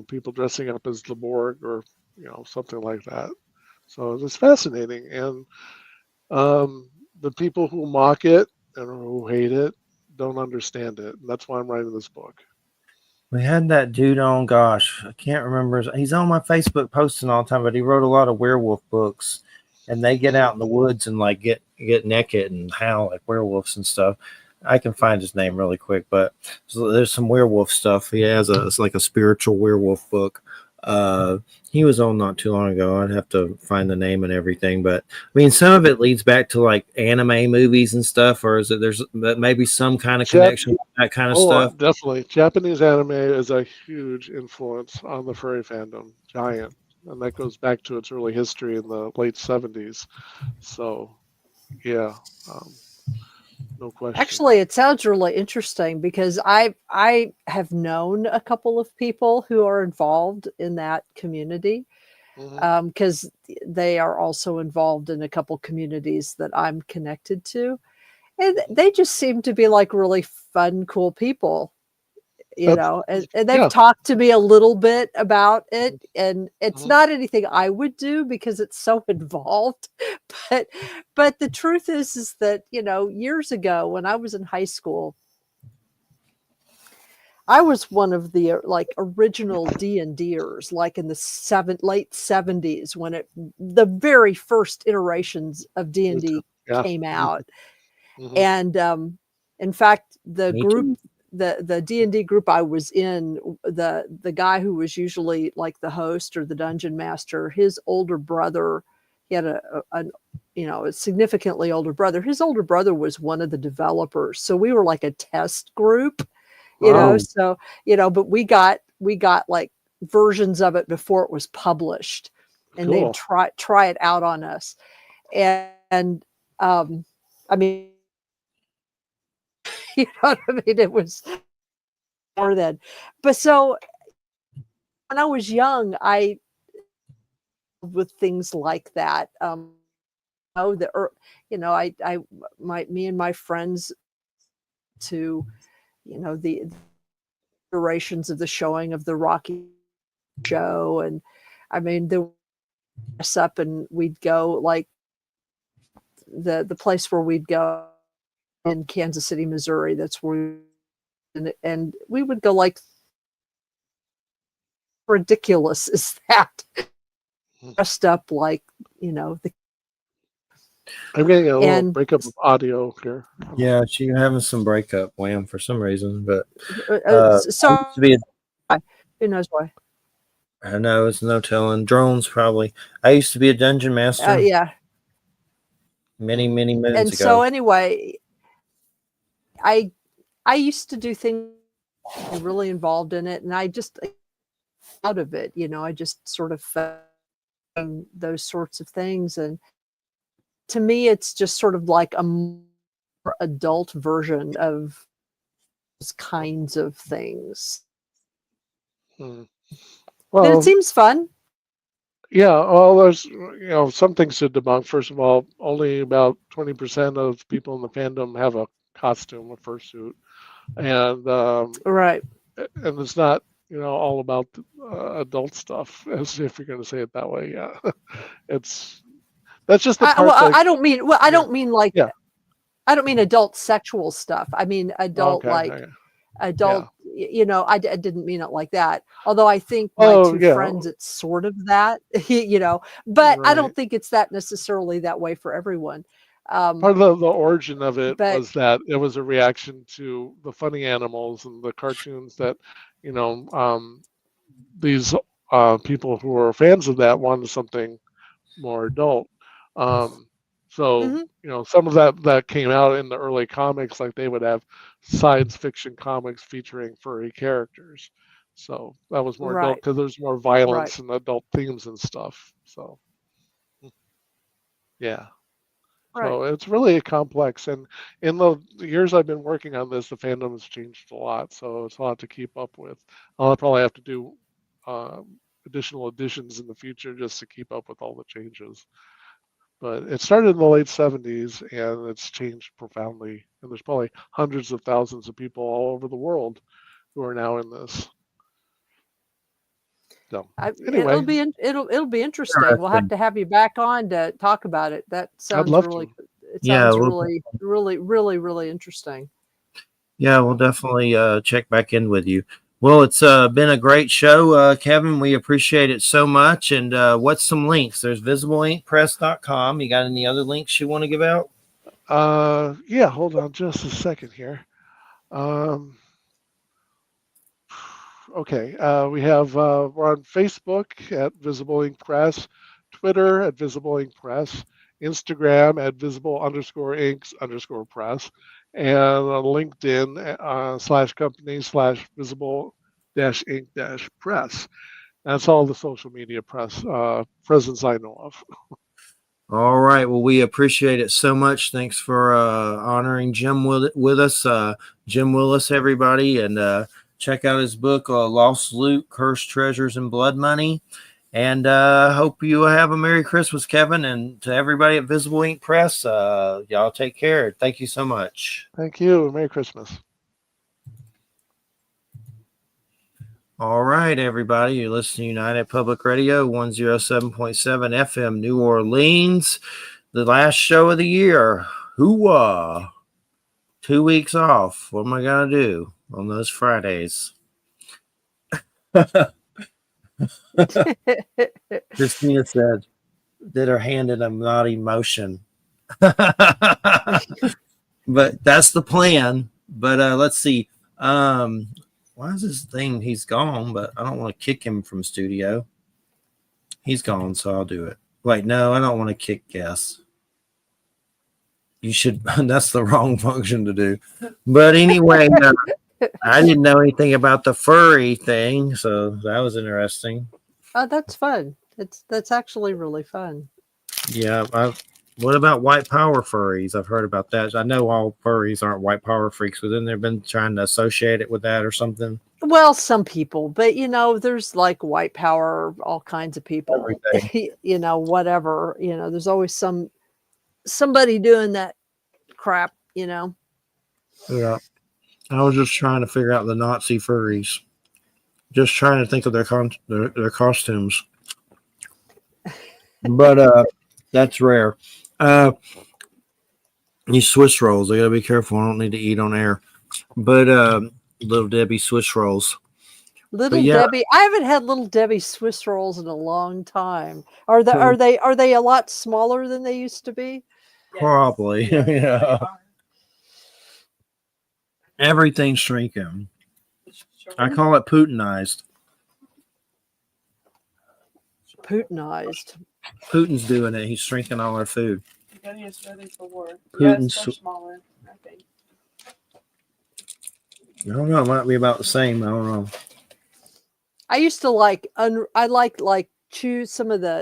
people dressing up as the Borg or something like that. So it's fascinating, and the people who mock it and who hate it don't understand it, and that's why I'm writing this book. We had that dude on. Gosh, I can't remember. He's on my Facebook posting all the time, but he wrote a lot of werewolf books, and they get out in the woods and like get naked and howl like werewolves and stuff. I can find his name really quick, but there's some werewolf stuff. He has it's like a spiritual werewolf book. He was on not too long ago. I'd have to find the name and everything, but I mean, some of it leads back to like anime movies and stuff, or is it there's maybe some kind of connection with that kind of stuff? Definitely. Japanese anime is a huge influence on the furry fandom, giant, and that goes back to its early history in the late 70s. So, yeah. No question. Actually, it sounds really interesting because I have known a couple of people who are involved in that community, because they are also involved in a couple communities that I'm connected to, and they just seem to be like really fun, cool people. And they've talked to me a little bit about it, and it's not anything I would do because it's so involved. But the truth is that, years ago when I was in high school, I was one of the like original D&Ders, like in the late 70s when the very first iterations of D&D came out. And in fact, the group, the D&D group I was in, the guy who was usually like the host or the dungeon master, his older brother, he had a significantly older brother. His older brother was one of the developers. So we were like a test group, so, but we got like versions of it before it was published, and they'd try it out on us. And I mean, you know what I mean? It was more than, but so when I was young, with things like that, me and my friends to, the iterations of the showing of the Rocky show. And I mean, there was up and we'd go like the place where we'd go in Kansas City, Missouri. That's where and we would go like, ridiculous is that? Dressed up like, I'm getting a little And breakup of audio here. Yeah, she's having some breakup, Wham, for some reason. But I so used to be who knows why? I know it's no telling. Drones probably. I used to be a dungeon master Yeah. many moons And ago. so anyway, I used to do things really involved in it, and I just out of it, I just sort of those sorts of things. And to me, it's just sort of like a more adult version of those kinds of things. Hmm. But Well, it seems fun. yeah. Well, there's some things to debunk. First of all, only about 20% of people in the fandom have a costume, a fursuit, and Right. and it's not all about adult stuff, as if you're going to say it that way. Yeah, that's just the part that I don't mean, I don't mean like, yeah. I don't mean adult sexual stuff. I mean adult, Okay. like adult, Yeah. I didn't mean it like that. Although I think my Oh two yeah. friends, it's sort of that, but I Right. don't think it's that necessarily that way for everyone. Part of the origin of it But was that it was a reaction to the funny animals and the cartoons that, you know, um, these people who were fans of that wanted something more adult. Um, so, mhm, some of that came out in the early comics, like they would have science fiction comics featuring furry characters. So that was more adult right, because there's more right, violence and adult themes and stuff. So, yeah. right. So it's really complex, and in the years I've been working on this, the fandom has changed a lot. So it's a lot to keep up with. I'll probably have to do additional editions in the future just to keep up with all the changes. But it started in the late '70s, and it's changed profoundly. And there's probably hundreds of thousands of people all over the world who are now in this. So anyway, It'll be interesting. We'll have Interesting. to have you back on to talk about it. That I'd sounds love really, to. it Yeah, sounds really interesting. we'll definitely check back in with you. Well, it's been a great show, Kevin. We appreciate it so much. And what's some links? There's visibleinkpress.com. You got any other links you want to give out? Yeah, hold on just a second here. Um, Okay, we're on Facebook at Visible Ink Press, Twitter at Visible Ink Press, Instagram at visible_inks_press, and on LinkedIn /company/visible-ink-press. That's all the social media presence I know of. All right. Well, we appreciate it so much. Thanks for honoring Jim with us. Jim Willis, everybody. And check out his book, Lost Loot, Cursed Treasures, and Blood Money. And hope you have a Merry Christmas, Kevin. And to everybody at Visible Ink Press, y'all take care. Thank you so much. Thank you. Merry Christmas. All right, everybody. You're listening to United Public Radio, 107.7 FM, New Orleans. The last show of the year. Hoo-wah. 2 weeks off. What am I going to do on those Fridays? Christina did her hand in a naughty motion. But that's the plan. But let's see. Why is this thing? He's gone, but I don't want to kick him from studio. He's gone, so I'll do it. Wait, no, I don't want to kick guests. You should. That's the wrong function to do. But anyway, I didn't know anything about the furry thing, so that was interesting. Oh, that's fun. That's actually really fun. Yeah. What about white power furries? I've heard about that. I know all furries aren't white power freaks, but then they've been trying to associate it with that or something. Well, some people, but there's like white power, all kinds of people. Everything. Whatever. There's always somebody doing that crap. Yeah. I was just trying to figure out the Nazi furries. Just trying to think of their costumes. But that's rare. These Swiss rolls, I gotta be careful. I don't need to eat on air. But Little Debbie Swiss rolls. Debbie, I haven't had Little Debbie Swiss rolls in a long time. Are they a lot smaller than they used to be? Probably. Yes, they Yeah. are. Everything's shrinking. Sure. I call it Putinized. Putinized. Putin's doing it. He's shrinking all our food. Everybody is ready for war. Putin's- Yes, they're smaller, I think. I don't know. It might be about the same. I don't know. I used to choose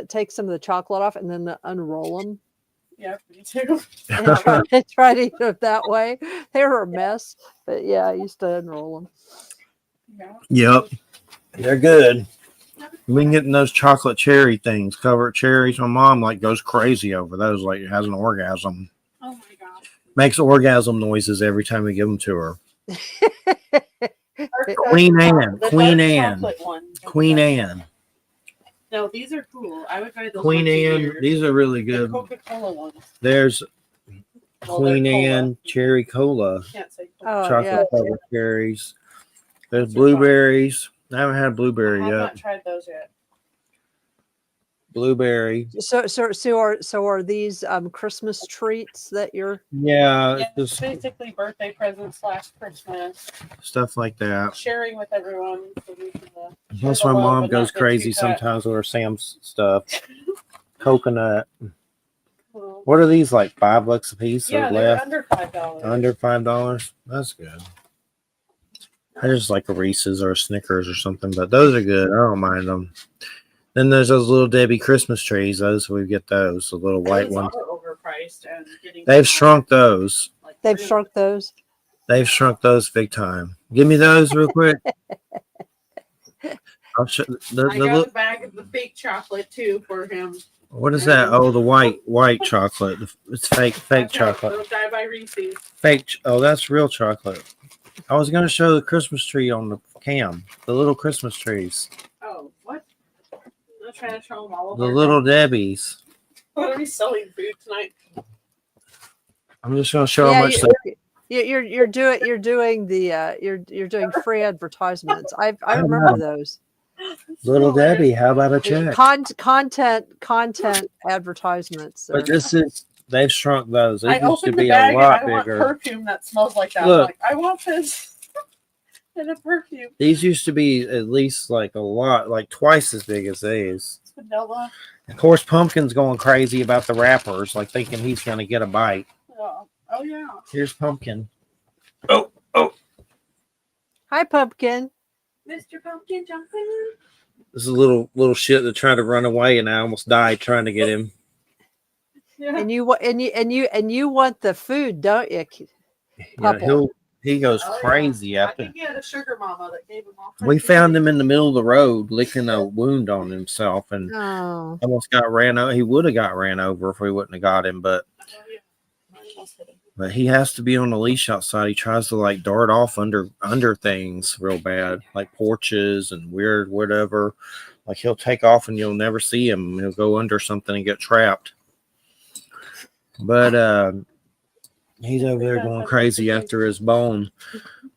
take some of the chocolate off and then unroll them Yeah, me too. and try to eat them that way. They were a mess, but yeah, I used to unroll them. Yeah. Yep. They're good. We can get in those chocolate cherry things, covered cherries. My mom goes crazy over those, has an orgasm. Oh my god. Makes orgasm noises every time we give them to her. Or Queen dark Anne, the Queen dark Anne. chocolate one. Queen Anne. No, these are cool. I would buy those Queen once a Anne. year. These are really The good. Coca-Cola ones. There's Well, Queen they're cola. Anne cherry cola, Can't say Oh, chocolate yeah. covered cherries. There's Those are fun. blueberries. I haven't had a I blueberry have yet. not tried those yet. Blueberry. So are these Christmas treats that you're? Yeah, Yeah, it's it's just basically birthday presents / Christmas. stuff like that. Sharing with everyone. So we can, share Plus, the my love mom and goes not get too crazy fat. sometimes with her Sam's stuff. Coconut. Well, What are these, like $5 a piece yeah, or they're less? under $5. Under $5? That's good. I just like a Reese's or a Snickers or something, but those are good. I don't mind them. Then there's those little Debbie Christmas trees. Those we get those, the little white Those ones. are overpriced and getting. They've shrunk those. Like, They've really- shrunk those. They've shrunk those big time. Give me those real quick. I'll show the I got look. a bag of the fake chocolate too for him. What is that? Oh, the white chocolate. It's fake That's chocolate. Don't die by Reese's. Oh, that's real chocolate. I was going to show the Christmas tree on the cam. The little Christmas trees. Oh, what? I'm not trying to show them all of The our- little Debbie's. What are we selling food tonight? I'm just going to show how Yeah, much. you're doing free advertisements. I remember those. Little Debbie, how about a check? Content advertisements. But they've shrunk those. They I used to opened the be bag a and lot I want bigger. perfume that smells like that. Look. I'm like, I want this in a perfume. These used to be at least like a lot, like twice as big as these. It's vanilla. Of course, Pumpkin's going crazy about the wrappers, like thinking he's going to get a bite. Oh yeah. Here's Pumpkin. Hi, Pumpkin. Mr. Pumpkin jumping. This is a little shit that tried to run away, and I almost died trying to get him. Yeah. And you want the food, don't you? Yeah, Pupple. he goes Oh, yeah. crazy I after. think he had a sugar mama that gave him all. We kinds of found things. him in the middle of the road, licking a wound on himself, and Oh, almost got ran over. He would have got ran over if we wouldn't have got him, but Oh, yeah. I almost hit him. he has to be on the leash outside. He tries to dart off under things real bad, like porches and weird whatever. Like he'll take off and you'll never see him. He'll go under something and get trapped. But he's over there going crazy after his bone.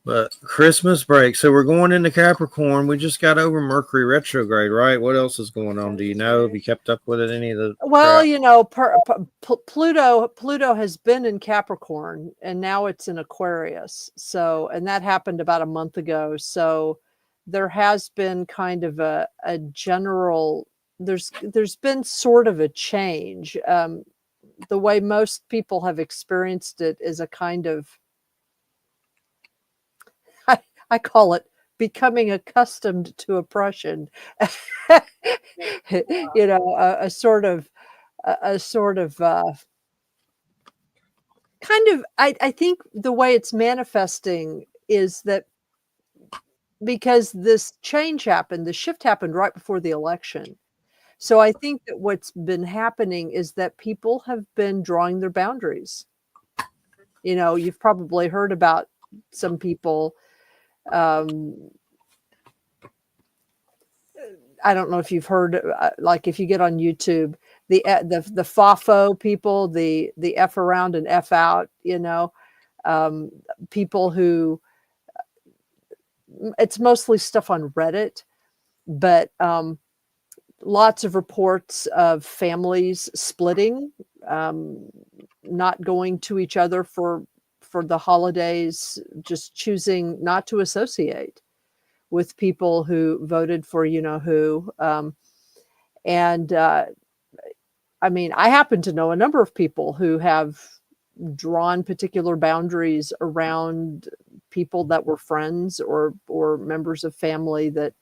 But Christmas break. So we're going into Capricorn. We just got over Mercury retrograde, right? What else is going on? Do you know? Have you kept up with it? Any of the well, crap? Pluto has been in Capricorn and now it's in Aquarius. So, and that happened about a month ago. So there has been kind of a general, there's been sort of a change. The way most people have experienced it is a kind of, I call it becoming accustomed to oppression. A sort of kind of, I think the way it's manifesting is that because this change happened, the shift happened right before the election. So I think that what's been happening is that people have been drawing their boundaries. You've probably heard about some people. I don't know if you've heard, like if you get on YouTube, the FOFO people, the F around and F out, people who, it's mostly stuff on Reddit, but lots of reports of families splitting, not going to each other for the holidays, just choosing not to associate with people who voted for who. And I mean, I happen to know a number of people who have drawn particular boundaries around people that were friends or members of family that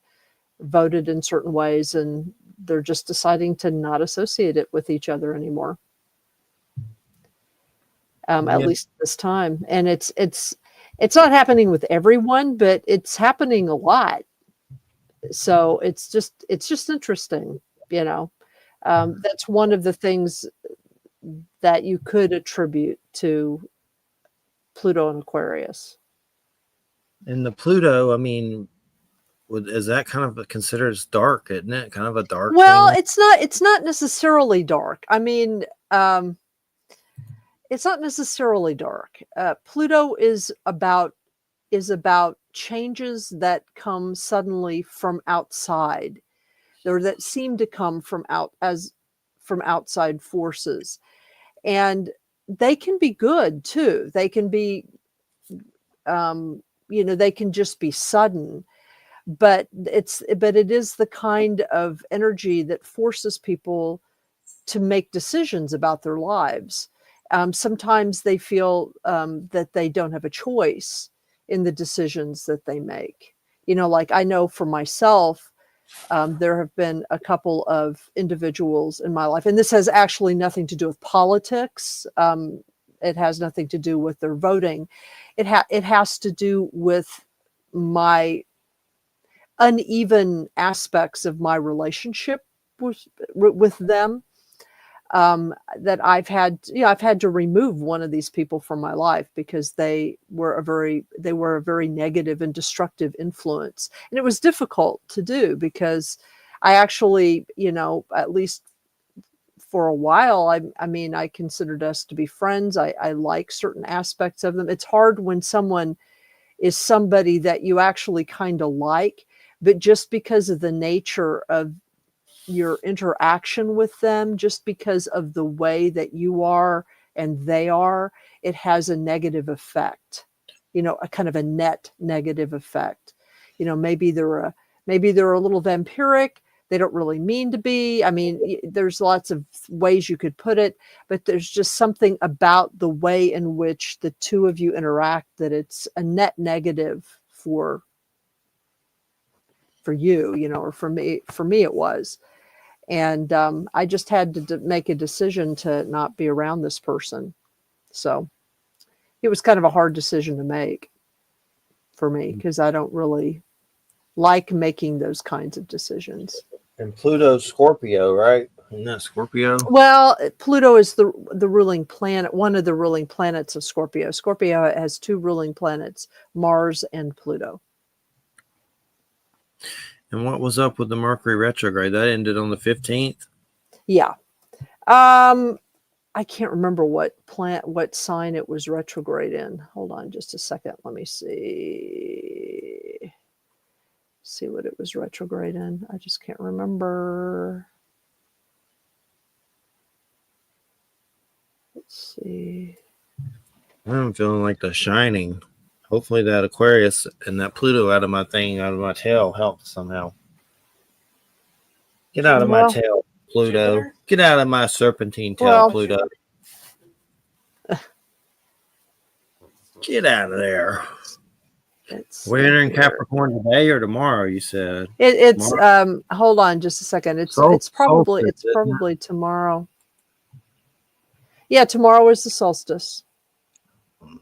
voted in certain ways, and they're just deciding to not associate it with each other anymore. At least this time. And it's not happening with everyone, but it's happening a lot. So it's just interesting, that's one of the things that you could attribute to Pluto and Aquarius. And the Pluto, I mean, is that kind of considered as dark, isn't it? Kind of a dark thing? It's not necessarily dark. I mean, it's not necessarily dark. Pluto is about changes that come suddenly from outside, or that seem to come from outside forces, and they can be good too. They can be, they can just be sudden, but it is the kind of energy that forces people to make decisions about their lives. Sometimes they feel that they don't have a choice in the decisions that they make. Like I know for myself, there have been a couple of individuals in my life, and this has actually nothing to do with politics. It has nothing to do with their voting. It has to do with my uneven aspects of my relationship with them. That I've had to remove one of these people from my life because they were a very negative and destructive influence. And it was difficult to do because I actually, at least for a while, I mean, I considered us to be friends. I like certain aspects of them. It's hard when someone is somebody that you actually kind of like, but just because of the nature of your interaction with them, just because of the way that you are and they are, it has a negative effect, a kind of a net negative effect. Maybe they're a little vampiric. They don't really mean to be. I mean, there's lots of ways you could put it, but there's just something about the way in which the two of you interact that it's a net negative for you, or for me it was. And I just had to make a decision to not be around this person. So it was kind of a hard decision to make for me because I don't really like making those kinds of decisions. And Pluto's Scorpio, right? Isn't that Scorpio? Well, Pluto is the ruling planet, one of the ruling planets of Scorpio. Scorpio has two ruling planets, Mars and Pluto. And what was up with the Mercury retrograde? That ended on the 15th? Yeah. I can't remember what sign it was retrograde in. Hold on just a second. Let me see what it was retrograde in. I just can't remember. Let's see. I'm feeling like The Shining. Hopefully that Aquarius and that Pluto out of my tail helped somehow. Get out of my tail, Pluto. Jupiter? Get out of my serpentine tail, Pluto. Get out of there. We're in Capricorn today or tomorrow, you said? It's hold on just a second. It's probably tomorrow. Yeah, tomorrow is the solstice. On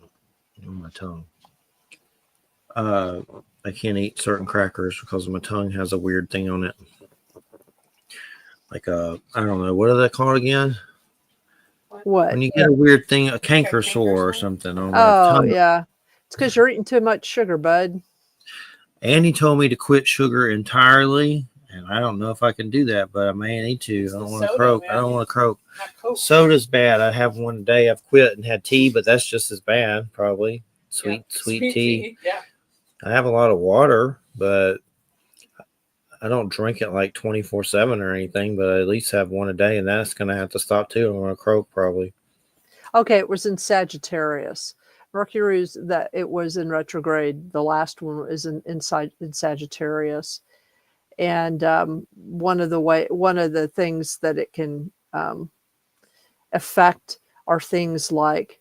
my tongue. I can't eat certain crackers because my tongue has a weird thing on it. Like I don't know, what are they called again? What? When you get a weird thing, a canker sore or something on my tongue. Yeah. It's because you're eating too much sugar, bud. Andy told me to quit sugar entirely, and I don't know if I can do that, but I may need to. I don't want to croak. I don't want to croak. Soda's bad. I have one day. I've quit and had tea, but that's just as bad, probably. Sweet tea. Yeah. I have a lot of water, but I don't drink it like 24/7 or anything, but I at least have one a day, and that's going to have to stop too. I'm going to croak probably. Okay, it was in Sagittarius. Mercury's that it was in retrograde. The last one is in Sagittarius, and one of the things that it can affect are things like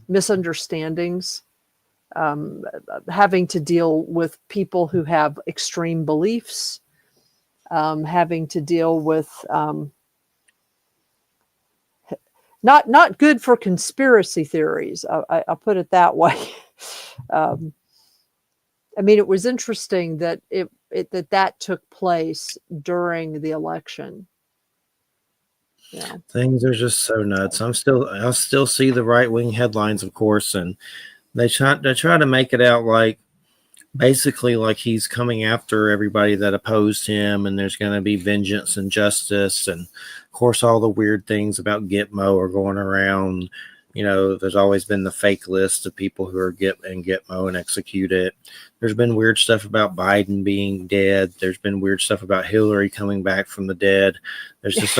misunderstandings, having to deal with people who have extreme beliefs, having to deal with not good for conspiracy theories. I'll put it that way. I mean, it was interesting that that took place during the election. Yeah. Things are just so nuts. I'll still see the right wing headlines, of course, and they try to make it out like basically like he's coming after everybody that opposed him, and there's going to be vengeance and justice, and of course all the weird things about Gitmo are going around. You know, there's always been the fake list of people who are Gitmo and execute it. There's been weird stuff about Biden being dead. There's been weird stuff about Hillary coming back from the dead. There's just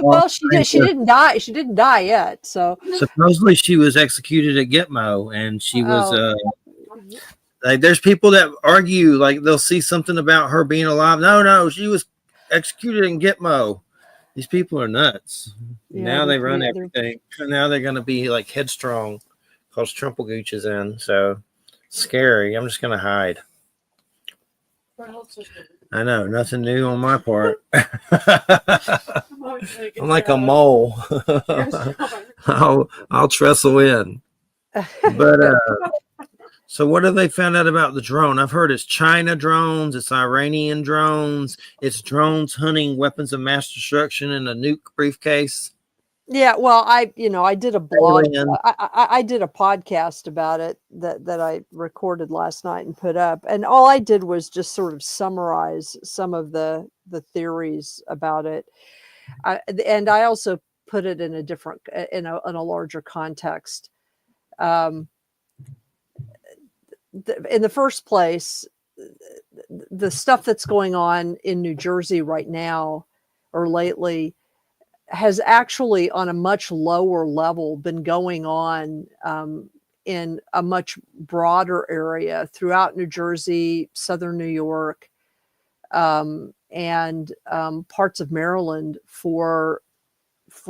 well, she didn't die. She didn't die yet. So supposedly she was executed at Gitmo, and she was. Like, there's people that argue, like they'll see something about her being alive. No, she was executed in Gitmo. These people are nuts. Yeah, now they run everything. Now they're going to be like headstrong because Trumplegooch is in. So scary. I'm just going to hide. I know. Nothing new on my part. I'm like a mole. I'll trestle in. But so what have they found out about the drone? I've heard it's China drones, it's Iranian drones, it's drones hunting weapons of mass destruction in a nuke briefcase. Yeah, well, I did a blog. I did a podcast about it that I recorded last night and put up, and all I did was just sort of summarize some of the theories about it, and I also put it in in a larger context. In the first place, the stuff that's going on in New Jersey right now or lately has actually on a much lower level been going on in a much broader area throughout New Jersey, Southern New York, and parts of Maryland for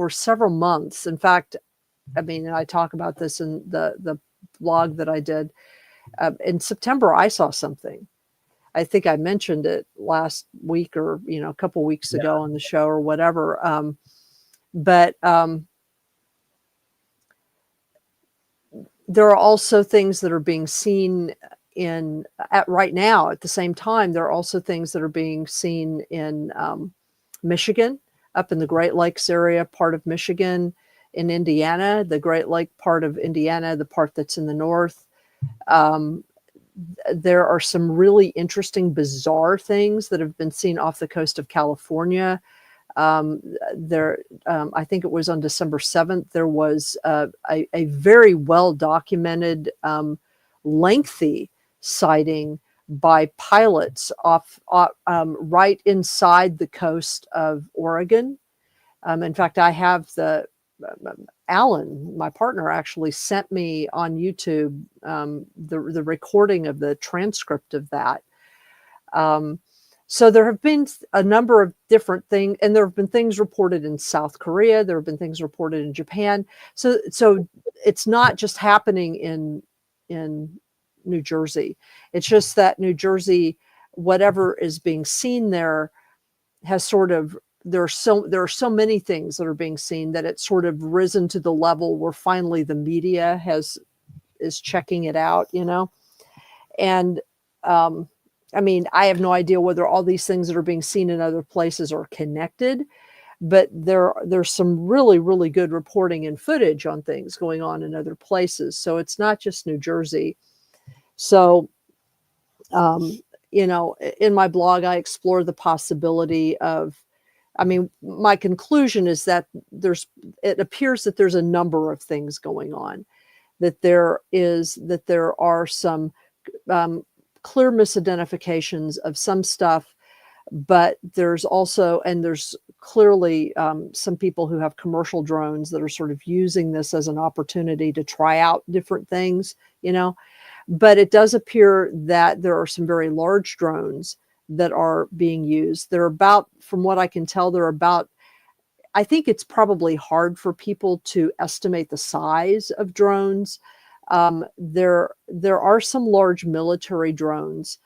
several months. In fact, I mean, I talk about this in the blog that I did. In September, I saw something. I think I mentioned it last week or, a couple weeks ago on the show or whatever. But there are also things that are being seen right now at the same time. There are also things that are being seen in Michigan, up in the Great Lakes area, part of Michigan, in Indiana, the Great Lake part of Indiana, the part that's in the north. There are some really interesting, bizarre things that have been seen off the coast of California. I think it was on December 7th, there was a very well documented, lengthy sighting by pilots right inside the coast of Oregon. In fact, I have Alan, my partner, actually sent me on YouTube the recording of the transcript of that. So there have been a number of different things, and there have been things reported in South Korea. There have been things reported in Japan. So it's not just happening in New Jersey. It's just that New Jersey, whatever is being seen there, has sort of there are so many things that are being seen that it's sort of risen to the level where finally the media is checking it out, and I mean, I have no idea whether all these things that are being seen in other places are connected, but there's some really, really good reporting and footage on things going on in other places. So it's not just New Jersey. So, in my blog, I explore the possibility of, my conclusion is that it appears that there's a number of things going on, that there are some clear misidentifications of some stuff But there's also, and there's clearly some people who have commercial drones that are sort of using this as an opportunity to try out different things, but it does appear that there are some very large drones that are being used. They're about, from what I can tell, I think it's probably hard for people to estimate the size of drones. There are some large military drones,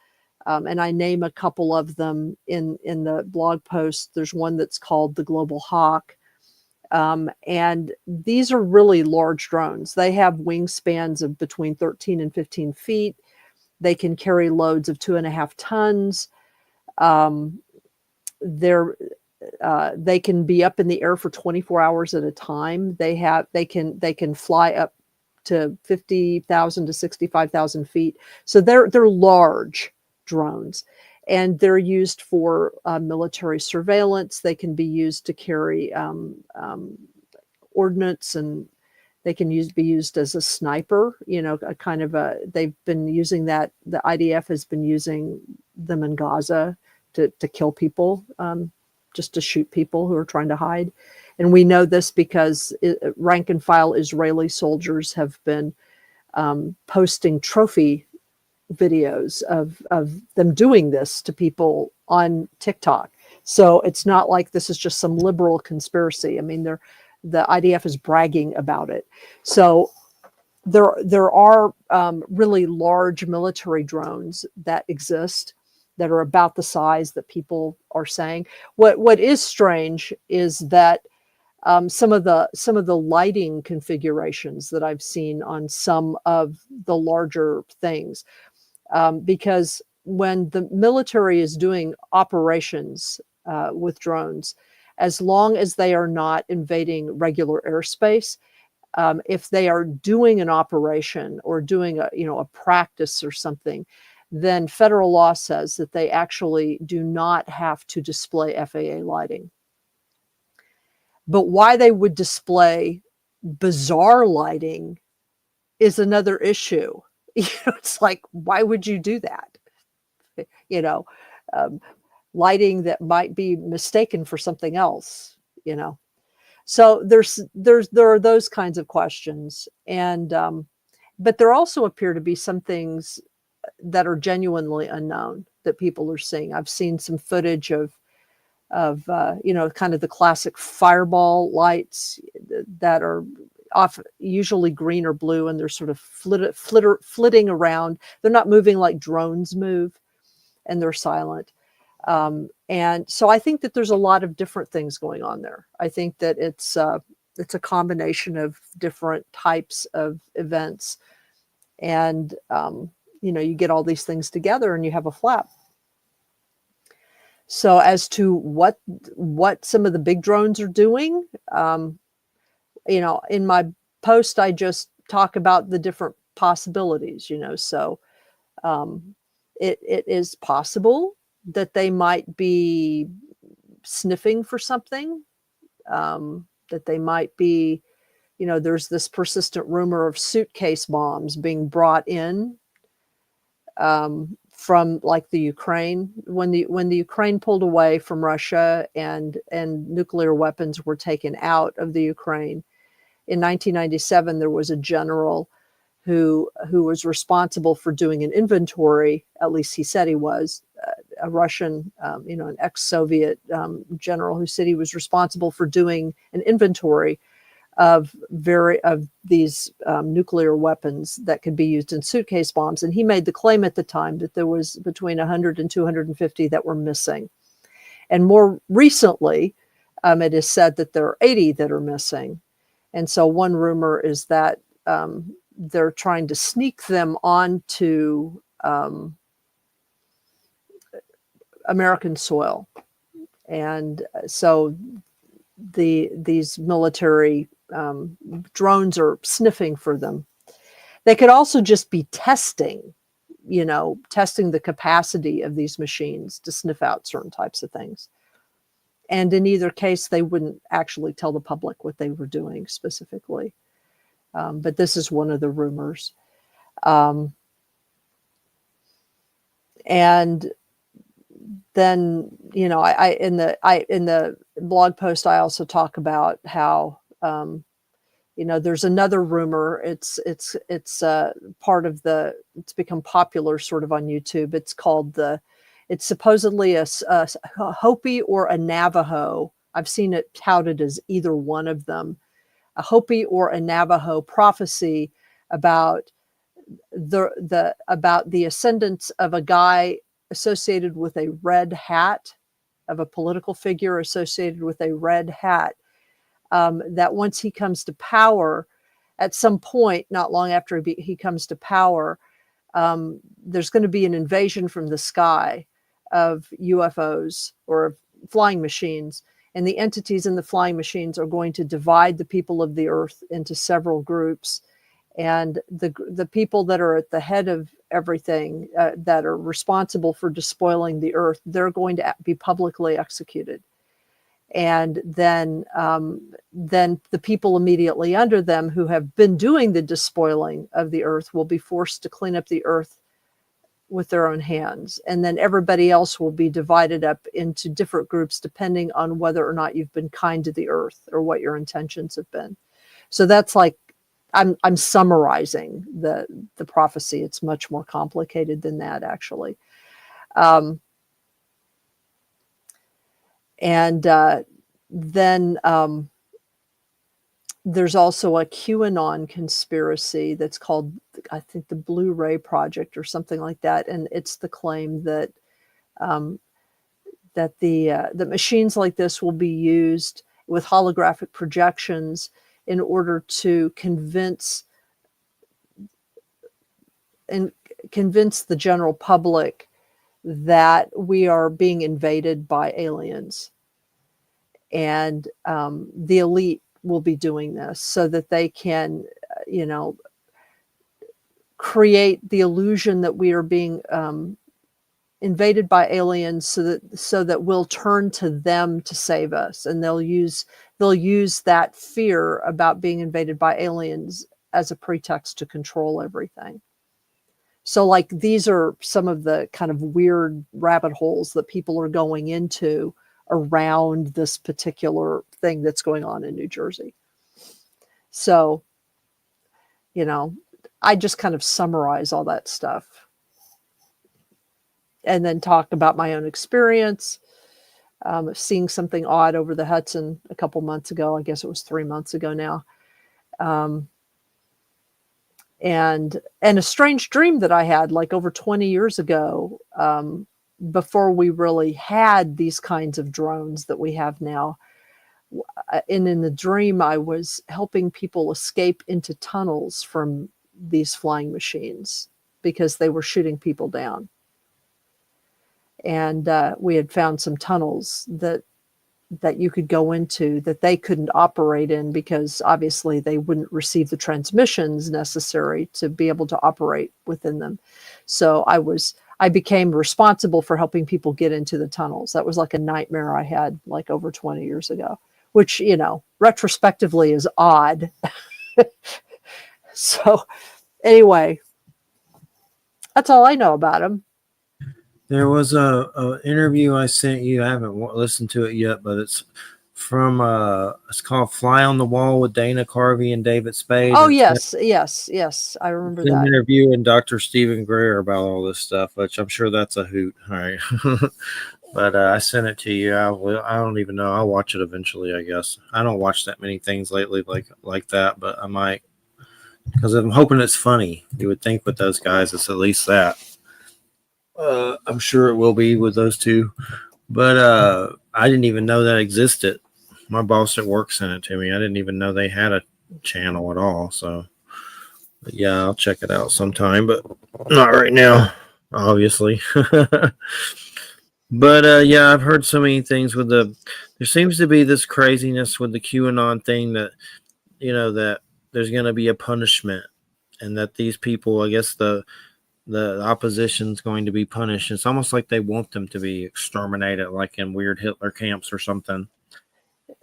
and I name a couple of them in the blog post. There's one that's called the Global Hawk, and these are really large drones. They have wingspans of between 13 and 15 feet. They can carry loads of 2.5 tons. They can be up in the air for 24 hours at a time. They can fly up to 50,000 to 65,000 feet. So they're large drones, and they're used for military surveillance. They can be used to carry ordnance, and they can be used as a sniper. They've been using that. The IDF has been using them in Gaza to kill people. Just to shoot people who are trying to hide. And we know this because rank and file Israeli soldiers have been posting trophy videos of them doing this to people on TikTok. So it's not like this is just some liberal conspiracy. I mean, the IDF is bragging about it. So there are really large military drones that exist that are about the size that people are saying. What is strange is that some of the lighting configurations that I've seen on some of the larger things, because when the military is doing operations with drones, as long as they are not invading regular airspace, if they are doing an operation or doing a practice or something, then federal law says that they actually do not have to display FAA lighting. But why they would display bizarre lighting is another issue. It's like, why would you do that? Lighting that might be mistaken for something else. So there are those kinds of questions, and but there also appear to be some things that are genuinely unknown that people are seeing. I've seen some footage of kind of the classic fireball lights that are usually green or blue, and they're sort of flitting around. They're not moving like drones move, and they're silent. And so I think that there's a lot of different things going on there. I think that it's a combination of different types of events, and you get all these things together and you have a flap. So as to what some of the big drones are doing, in my post, I just talk about the different possibilities, so it is possible that they might be sniffing for something, that they might be, there's this persistent rumor of suitcase bombs being brought in from like the Ukraine, when the Ukraine pulled away from Russia and nuclear weapons were taken out of the Ukraine. In 1997, there was a general who was responsible for doing an inventory, at least he said he was, a Russian, an ex-Soviet general who said he was responsible for doing an inventory of these nuclear weapons that could be used in suitcase bombs. And he made the claim at the time that there was between 100 and 250 that were missing. And more recently, it is said that there are 80 that are missing. And so one rumor is that they're trying to sneak them onto American soil. And so these military drones are sniffing for them. They could also just be testing the capacity of these machines to sniff out certain types of things. And in either case, they wouldn't actually tell the public what they were doing specifically. But this is one of the rumors. And then, you know, I in the blog post, I also talk about how, you know, there's another rumor. It's part of it's become popular sort of on YouTube. It's called it's supposedly a Hopi or a Navajo. I've seen it touted as either one of them, a Hopi or a Navajo prophecy about the ascendance of a guy associated with a red hat, of a political figure associated with a red hat, that once he comes to power, at some point, not long after he comes to power, there's going to be an invasion from the sky of UFOs or flying machines. And the entities in the flying machines are going to divide the people of the earth into several groups. And the people that are at the head of everything, that are responsible for despoiling the earth, they're going to be publicly executed. And then the people immediately under them who have been doing the despoiling of the earth will be forced to clean up the earth with their own hands. And then everybody else will be divided up into different groups depending on whether or not you've been kind to the earth or what your intentions have been. So that's like, I'm summarizing the prophecy. It's much more complicated than that, actually. And then there's also a QAnon conspiracy that's called, I think, the Blue Ray Project or something like that. And it's the claim that the machines like this will be used with holographic projections in order to convince the general public that we are being invaded by aliens. And the elite will be doing this so that they can, you know, create the illusion that we are being invaded by aliens so that we'll turn to them to save us. And they'll use that fear about being invaded by aliens as a pretext to control everything. So like, these are some of the kind of weird rabbit holes that people are going into around this particular thing that's going on in New Jersey. So, you know, I just kind of summarize all that stuff and then talk about my own experience, seeing something odd over the Hudson a couple months ago. I guess it was 3 months ago now. And a strange dream that I had like over 20 years ago, before we really had these kinds of drones that we have now. And in the dream, I was helping people escape into tunnels from these flying machines because they were shooting people down. And we had found some tunnels that you could go into that they couldn't operate in because obviously they wouldn't receive the transmissions necessary to be able to operate within them. So I became responsible for helping people get into the tunnels. That was like a nightmare I had like over 20 years ago, which, you know, retrospectively is odd. So anyway, that's all I know about him. There was a interview I sent you. I haven't listened to it yet, but it's from it's called "Fly on the Wall" with Dana Carvey and David Spade. Oh yes, I remember that. An interview and Dr. Stephen Greer about all this stuff, which I'm sure that's a hoot. All right, but I sent it to you. I don't even know. I'll watch it eventually, I guess. I don't watch that many things lately like that, but I might, because I'm hoping it's funny. You would think with those guys, it's at least that. I'm sure it will be with those two, but I didn't even know that existed. My boss at work sent it to me. I didn't even know they had a channel at all. So, but yeah, I'll check it out sometime, but not right now, obviously. But yeah, I've heard so many things there seems to be this craziness with the QAnon thing that, you know, that there's going to be a punishment and that these people, I guess the opposition's going to be punished. It's almost like they want them to be exterminated, like in weird Hitler camps or something.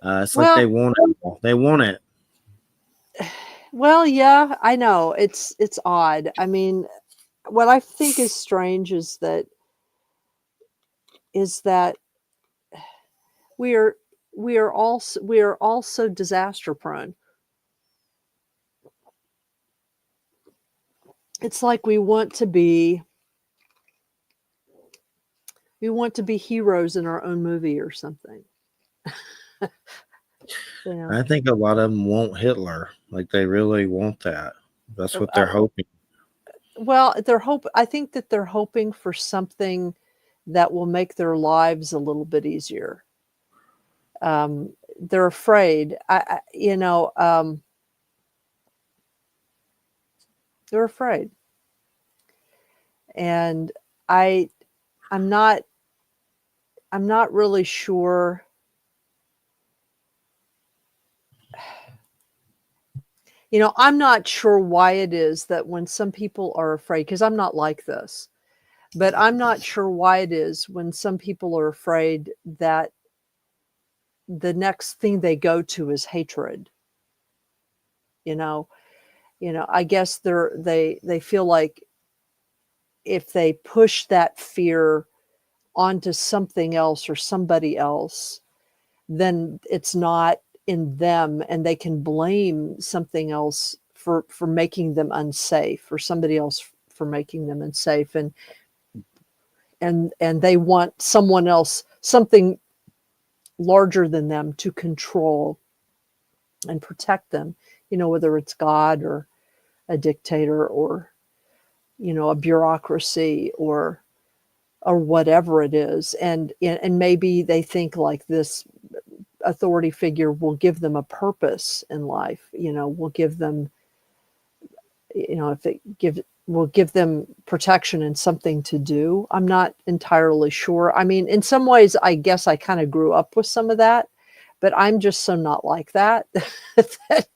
It's like they want it. They want it. Well, yeah, I know. It's odd. I mean, what I think is strange is that is that we are all so disaster prone. It's like we want to be heroes in our own movie or something. You know? I think a lot of them want Hitler. Like they really want that. That's what they're hoping. Well, I think that they're hoping for something that will make their lives a little bit easier. They're afraid. They're afraid, and I'm not really sure. I'm not sure why it is that when some people are afraid, because I'm not like this, but I'm not sure why it is when some people are afraid that the next thing they go to is hatred. I guess they feel like if they push that fear onto something else or somebody else, then it's not in them, and they can blame something else for making them unsafe, or somebody else for making them unsafe, and they want someone else, something larger than them, to control and protect them, whether it's God or a dictator or a bureaucracy or whatever it is, and maybe they think like this authority figure will give them a purpose in life, will give them, will give them protection and something to do. I'm not entirely sure. I mean, in some ways, I guess I kind of grew up with some of that, but I'm just so not like that, that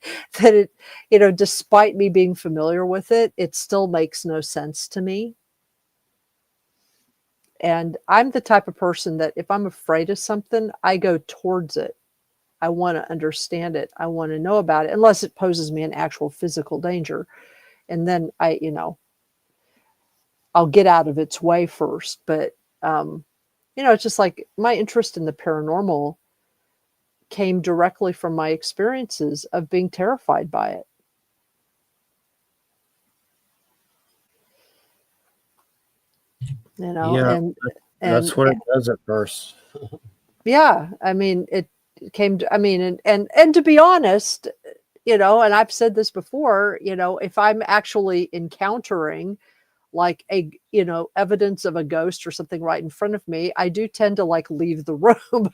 it, despite me being familiar with it, it still makes no sense to me. And I'm the type of person that if I'm afraid of something, I go towards it. I want to understand it. I want to know about it, unless it poses me an actual physical danger. And then I'll get out of its way first. But, it's just like my interest in the paranormal came directly from my experiences of being terrified by it. Yeah, and that's what it does at first. Yeah, I mean, it came to, and to be honest, and I've said this before, if I'm actually encountering like evidence of a ghost or something right in front of me, I do tend to like leave the room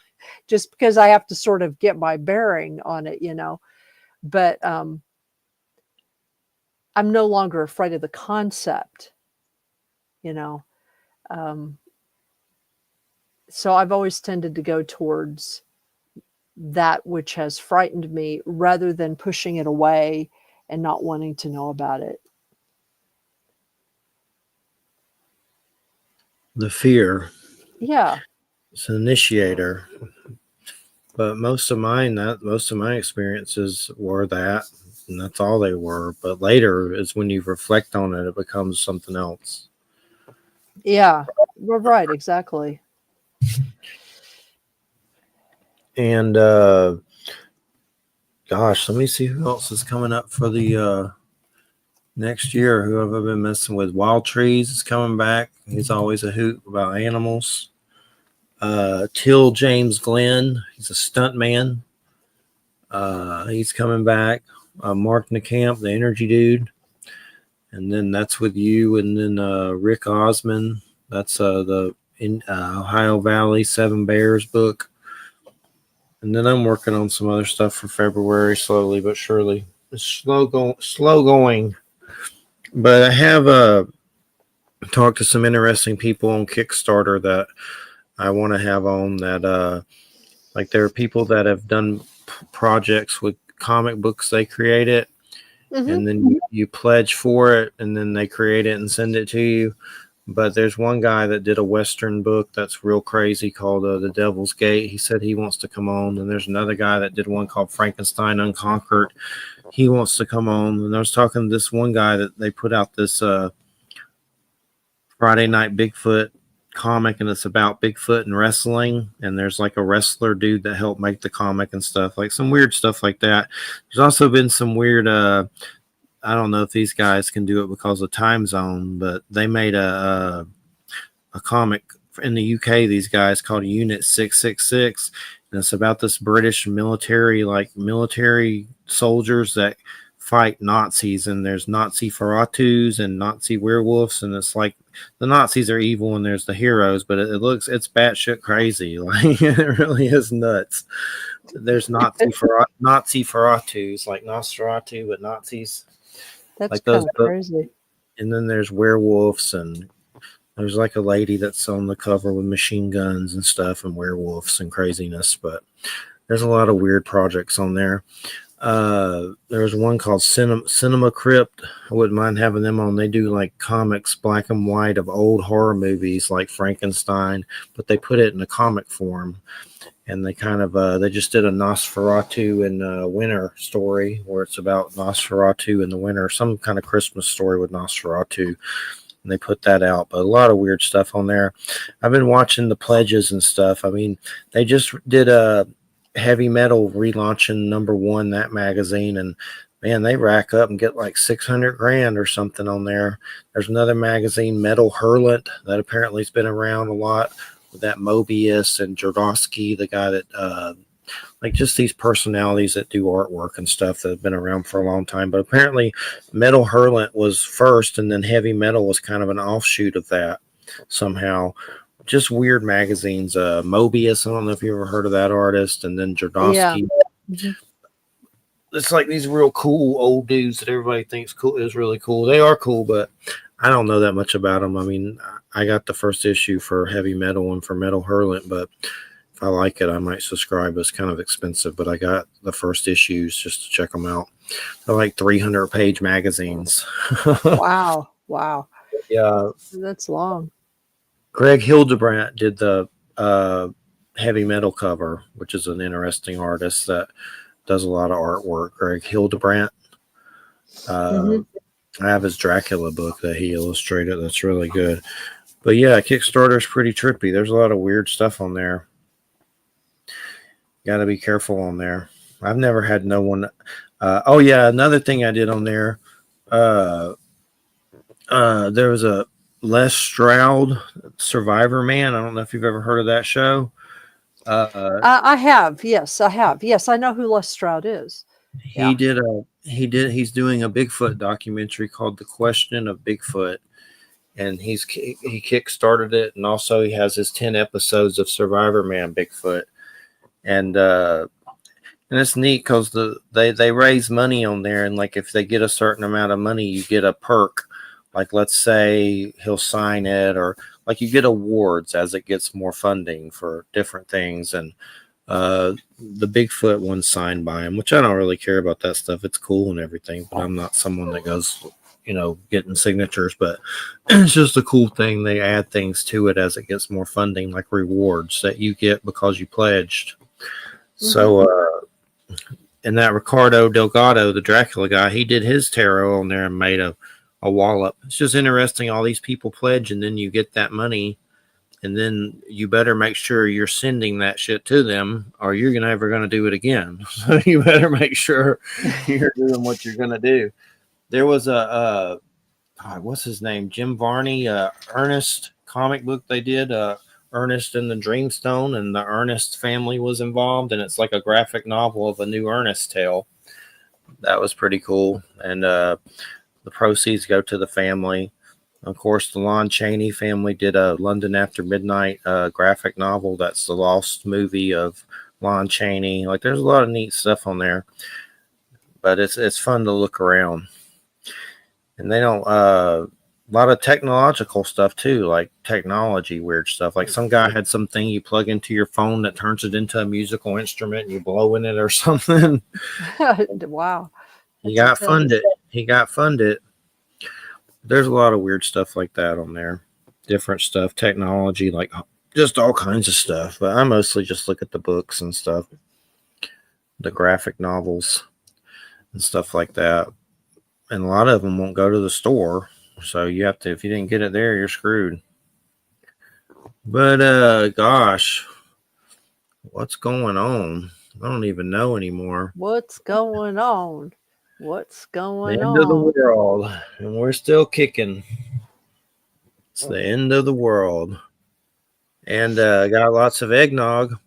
just because I have to sort of get my bearing on it, but I'm no longer afraid of the concept, so I've always tended to go towards that which has frightened me rather than pushing it away and not wanting to know about it. The fear. Yeah. It's an initiator. But most of my experiences were that, and that's all they were. But later is when you reflect on it, it becomes something else. Yeah, we're right. Exactly. And gosh, let me see who else is coming up for the next year. Who have I been messing with? Wild Trees is coming back. He's always a hoot about animals. Till James Glenn, he's a stunt man. He's coming back. Mark Nakamp, the energy dude. And then that's with you. And then Rick Osman, that's the Ohio Valley 7 Bears book. And then I'm working on some other stuff for February, slowly but surely. It's slow going. But I have talked to some interesting people on Kickstarter that I want to have on that, like there are people that have done projects with comic books they created, and then you pledge for it, and then they create it and send it to you. But there's one guy that did a Western book that's real crazy called The Devil's Gate. He said he wants to come on. And there's another guy that did one called Frankenstein Unconquered. He wants to come on. And I was talking to this one guy that they put out this Friday Night Bigfoot comic, and it's about Bigfoot and wrestling. And there's like a wrestler dude that helped make the comic and stuff, like some weird stuff like that. There's also been some weird. I don't know if these guys can do it because of time zone, but they made a comic in the UK. These guys called Unit 666, and it's about this British military, like military soldiers that fight Nazis, and there's Nazi Feratus and Nazi werewolves, and it's like the Nazis are evil and there's the heroes, but it's batshit crazy. Like it really is nuts. There's Nazi Feratus, like Nosferatu, but Nazis. That's Like kind those, of crazy. and then there's werewolves, and there's like a lady that's on the cover with machine guns and stuff, and werewolves and craziness. But there's a lot of weird projects on there. There's one called Cinema Crypt. I wouldn't mind having them on. They do like comics, black and white, of old horror movies like Frankenstein, but they put it in a comic form. And they kind of they just did a Nosferatu in winter story where it's about Nosferatu in the winter, some kind of Christmas story with Nosferatu. And they put that out, but a lot of weird stuff on there. I've been watching the pledges and stuff. I mean, they just did a heavy metal relaunching #1, that magazine, and man, they rack up and get like 600 grand or something on there. There's another magazine, Metal Hurlant, that apparently has been around a lot, with that Mobius and Jodorowsky, the guy that like just these personalities that do artwork and stuff that have been around for a long time. But apparently Metal Hurlant was first, and then Heavy Metal was kind of an offshoot of that somehow. Just weird magazines. Mobius, I don't know if you ever heard of that artist, and then Jodorowsky. Yeah. Mm-hmm. It's like these real cool old dudes that everybody thinks cool is really cool. They are cool, but I don't know that much about them. I mean, I got the first issue for Heavy Metal and for Metal Hurlant, but if I like it, I might subscribe. It's kind of expensive, but I got the first issues just to check them out. They're like 300-page magazines. Wow. Wow. Yeah. That's long. Greg Hildebrandt did the Heavy Metal cover, which is an interesting artist that does a lot of artwork. Greg Hildebrandt. I have his Dracula book that he illustrated. That's really good. But yeah, Kickstarter is pretty trippy. There's a lot of weird stuff on there. Got to be careful on there. I've never had no one. Oh yeah, another thing I did on there. There was a Les Stroud, Survivor Man. I don't know if you've ever heard of that show. I have. Yes, I have. Yes, I know who Les Stroud is. He's doing a Bigfoot documentary called The Question of Bigfoot, and he kickstarted it, and also he has his 10 episodes of Survivor Man Bigfoot, and it's neat because they raise money on there, and like if they get a certain amount of money, you get a perk. Like let's say he'll sign it, or like you get awards as it gets more funding for different things, and the Bigfoot one signed by him, which I don't really care about that stuff. It's cool and everything, but I'm not someone that goes, getting signatures, but it's just a cool thing. They add things to it as it gets more funding, like rewards that you get because you pledged. Mm-hmm. So, and that Ricardo Delgado, the Dracula guy, he did his tarot on there and made a wallop. It's just interesting. All these people pledge, and then you get that money. And then you better make sure you're sending that shit to them, or you're never going to do it again. So you better make sure you're doing what you're going to do. There was what's his name? Jim Varney, Ernest comic book they did, Ernest and the Dreamstone, and the Ernest family was involved. And it's like a graphic novel of a new Ernest tale. That was pretty cool. And the proceeds go to the family. Of course, the Lon Chaney family did a London After Midnight graphic novel. That's the lost movie of Lon Chaney. Like, there's a lot of neat stuff on there, but it's fun to look around. And they don't a lot of technological stuff too, like technology weird stuff. Like some guy had something you plug into your phone that turns it into a musical instrument, and you blow in it or something. Wow. He got funded. There's a lot of weird stuff like that on there. Different stuff, technology, like just all kinds of stuff. But I mostly just look at the books and stuff, the graphic novels and stuff like that. And a lot of them won't go to the store. So you have to, if you didn't get it there, you're screwed. But gosh, what's going on? I don't even know anymore. What's going on? What's The going end of the on? world, and we're still kicking. It's the end of the world, and got lots of eggnog.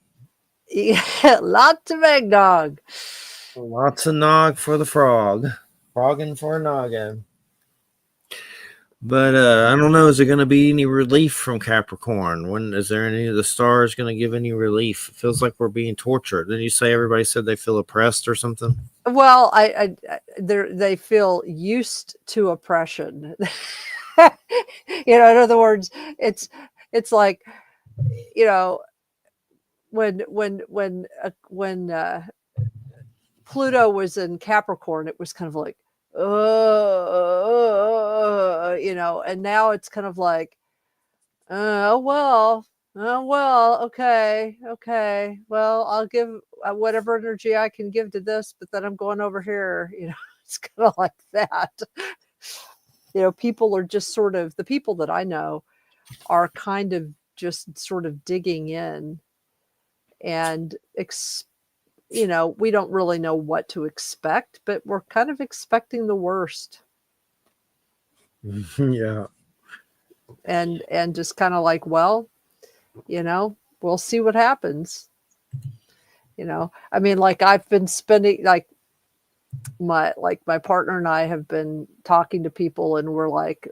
Yeah, lots of eggnog. Lots of nog for the frog. Frogging for a noggin. But I don't know. Is there going to be any relief from Capricorn? When is there any of the stars going to give any relief? It feels like we're being tortured. Didn't you say everybody said they feel oppressed or something? Well, they feel used to oppression. In other words, it's like, when Pluto was in Capricorn, it was kind of like, and now it's kind of like, oh well, okay, well, I'll give whatever energy I can give to this, but then I'm going over here. It's kind of like that. People are just sort of, the people that I know are kind of just sort of digging in, and we don't really know what to expect, but we're kind of expecting the worst. Yeah. And just kind of like, well, we'll see what happens. I mean, like, I've been spending, like, my partner and I have been talking to people, and we're like,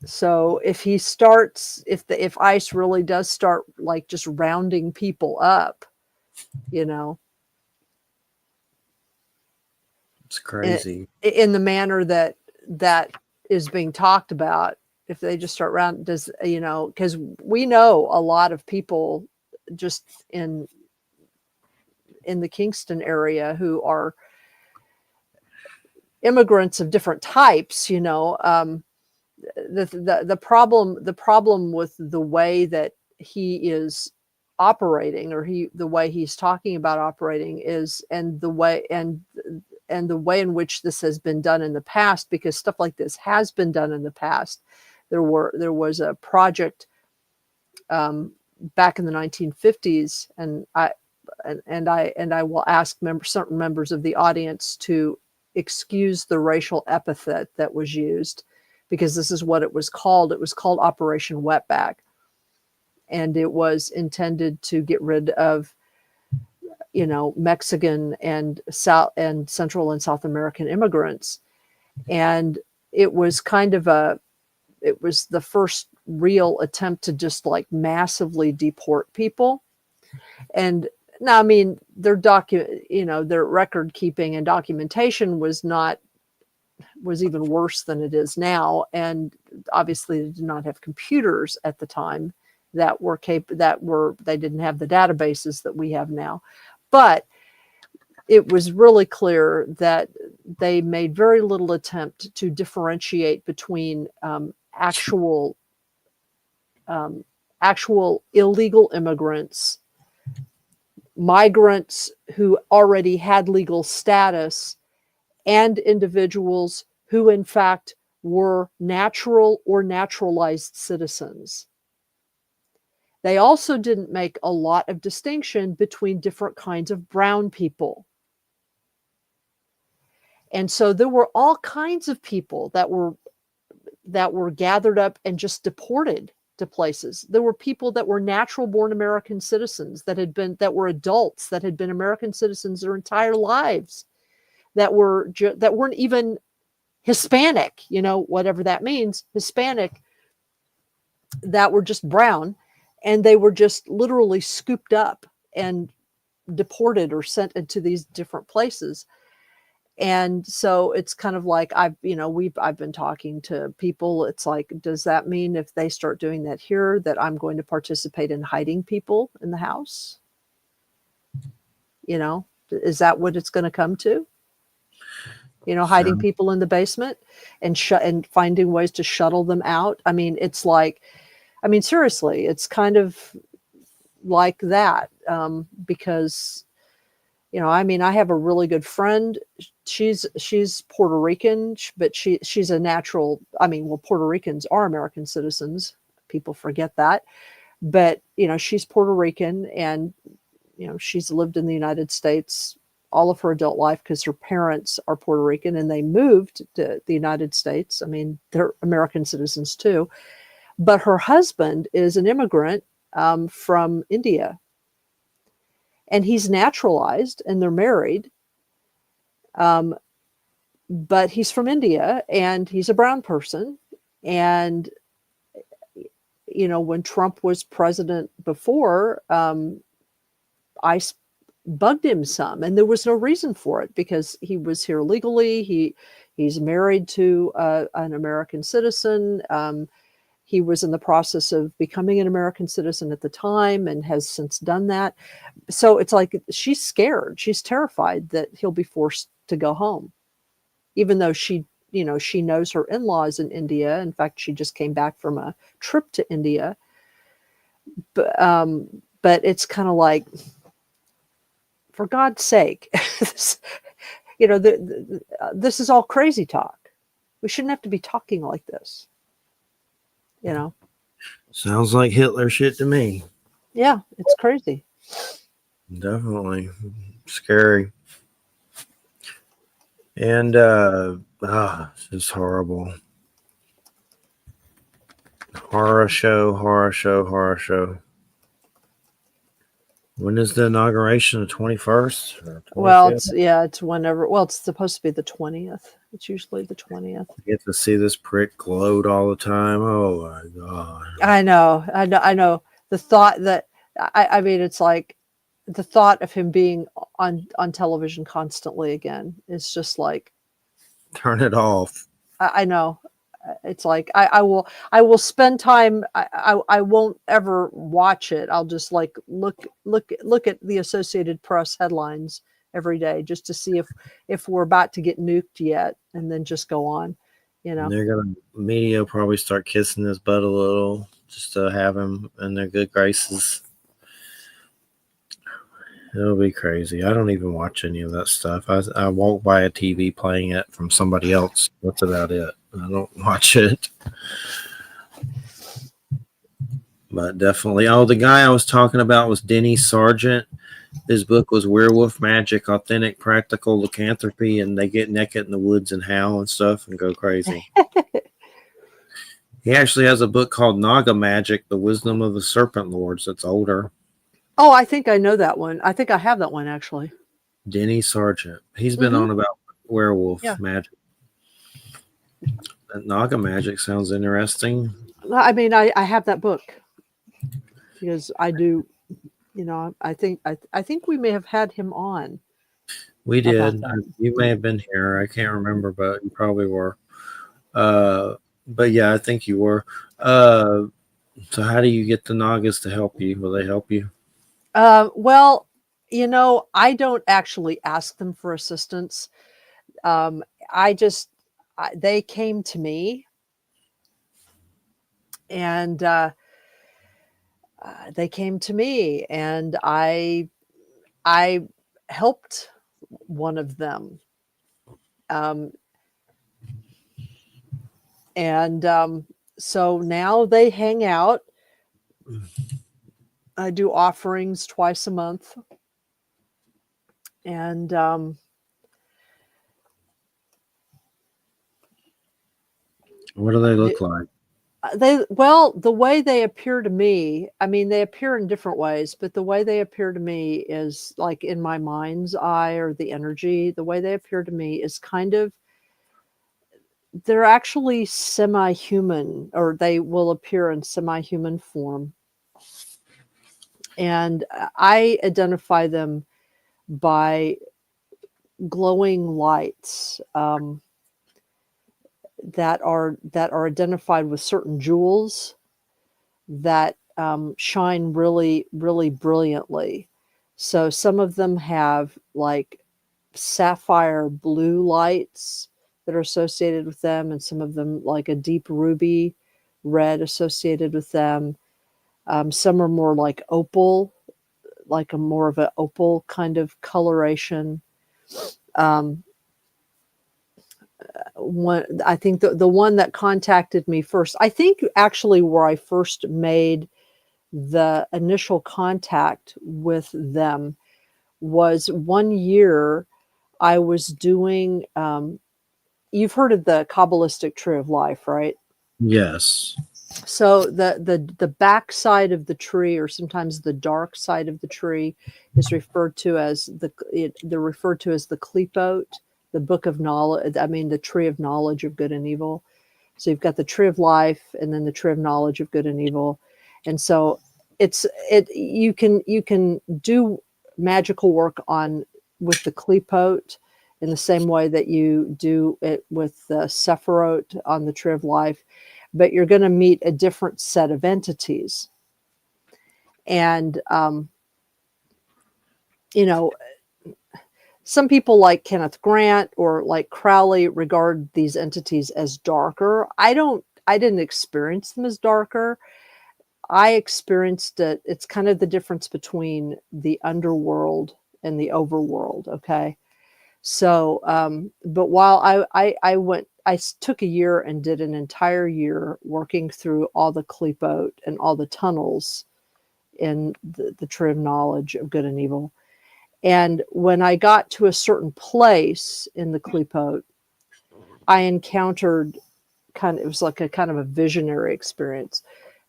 so if he starts, if ICE really does start, like, just rounding people up, It's crazy. in the manner that is being talked about, if they just start round, because we know a lot of people just in the Kingston area who are immigrants of different types. The problem with the way that he is operating, or the way he's talking about operating, is, and the way in which this has been done in the past, because stuff like this has been done in the past. There was a project back in the 1950s, and I will ask certain members of the audience to excuse the racial epithet that was used, because this is what it was called. It was called Operation Wetback, and it was intended to get rid of Mexican and Central and South American immigrants. And it was it was the first real attempt to just, like, massively deport people. And now, I mean, their record keeping and documentation was even worse than it is now. And obviously they did not have computers at the time they didn't have the databases that we have now. But it was really clear that they made very little attempt to differentiate between actual illegal immigrants, migrants who already had legal status, and individuals who in fact were natural or naturalized citizens. They also didn't make a lot of distinction between different kinds of brown people. And so there were all kinds of people that were gathered up and just deported to places. There were people that were natural born American citizens that were adults, that had been American citizens their entire lives, that weren't even Hispanic, whatever that means, Hispanic, that were just brown, and they were just literally scooped up and deported or sent into these different places. And so it's kind of like, I've been talking to people. It's like, does that mean if they start doing that here, that I'm going to participate in hiding people in the house? Is that what it's going to come to? Hiding people in the basement and finding ways to shuttle them out. I mean, it's like, seriously, it's kind of like that, because, I have a really good friend. She's Puerto Rican, but she's a natural. Puerto Ricans are American citizens, People forget that. But, she's Puerto Rican, and, she's lived in the United States all of her adult life because her parents are Puerto Rican and they moved to the United States. I mean, they're American citizens too. But her husband is an immigrant from India. And he's naturalized and they're married. But he's from India and he's a brown person. And, when Trump was president before, I bugged him some, and there was no reason for it because he was here legally. He's married to an American citizen. He was in the process of becoming an American citizen at the time and has since done that. So it's like she's scared. She's terrified that he'll be forced to go home, even though she knows her in-laws in India. In fact, she just came back from a trip to India. But it's kind of like, for God's sake, this is all crazy talk. We shouldn't have to be talking like this. Sounds like Hitler shit to me. Yeah, it's crazy. Definitely scary. And it's just horrible. Horror show. When is the inauguration? The 21st? Well, it's whenever. Well, it's supposed to be the 20th. It's usually the 20th. You get to see this prick gloat all the time. Oh my God. I know. The thought that, I mean, it's like the thought of him being on television constantly again is just like, turn it off. I know. It's like I will spend time. I won't ever watch it. I'll just like look at the Associated Press headlines every day just to see if we're about to get nuked yet, and then just go on. And they're gonna media will probably start kissing his butt a little just to have him in their good graces. It'll be crazy. I don't even watch any of that stuff. I walk by a TV playing it from somebody else. That's about it. I don't watch it. But definitely. Oh, the guy I was talking about was Denny Sargent. His book was Werewolf Magic, Authentic Practical Lycanthropy, and they get naked in the woods and howl and stuff and go crazy. He actually has a book called Naga Magic, The Wisdom of the Serpent Lords. That's older. Oh, I think I know that one. I think I have that one, actually. Denny Sargent. He's been on about werewolf magic. That Naga Magic sounds interesting. I mean, I have that book because I do, I think we may have had him on. We did. You may have been here. I can't remember, but you probably were. But yeah, I think you were. So how do you get the Nagas to help you? Will they help you? Well, I don't actually ask them for assistance. They came to me, and I helped one of them. So now they hang out. I do offerings twice a month. And what do they look like? The way they appear to me, I mean, they appear in different ways, but the way they appear to me is like in my mind's eye, or the energy, the way they appear to me is kind of, they're actually semi-human, or they will appear in semi-human form. And I identify them by glowing lights that are identified with certain jewels that shine really, really brilliantly. So some of them have like sapphire blue lights that are associated with them, and some of them like a deep ruby red associated with them. Some are more like opal, like a more of an opal kind of coloration. I think the one that contacted me first, I think actually where I first made the initial contact with them was one year I was doing, you've heard of the Kabbalistic Tree of Life, right? Yes. So the back side of the tree, or sometimes the dark side of the tree, is referred to as they're referred to as the Klipot, the book of knowledge. I mean, the tree of knowledge of good and evil. So you've got the tree of life, and then the tree of knowledge of good and evil. And so you can do magical work with the Klipot in the same way that you do it with the Sephiroth on the tree of life, but you're going to meet a different set of entities. And, some people like Kenneth Grant or like Crowley regard these entities as darker. I didn't experience them as darker. I experienced it. It's kind of the difference between the underworld and the overworld. Okay. So, but while I took a year and did an entire year working through all the Klipot and all the tunnels in the tree of knowledge of good and evil. And when I got to a certain place in the Klipot, I encountered it was like a kind of a visionary experience.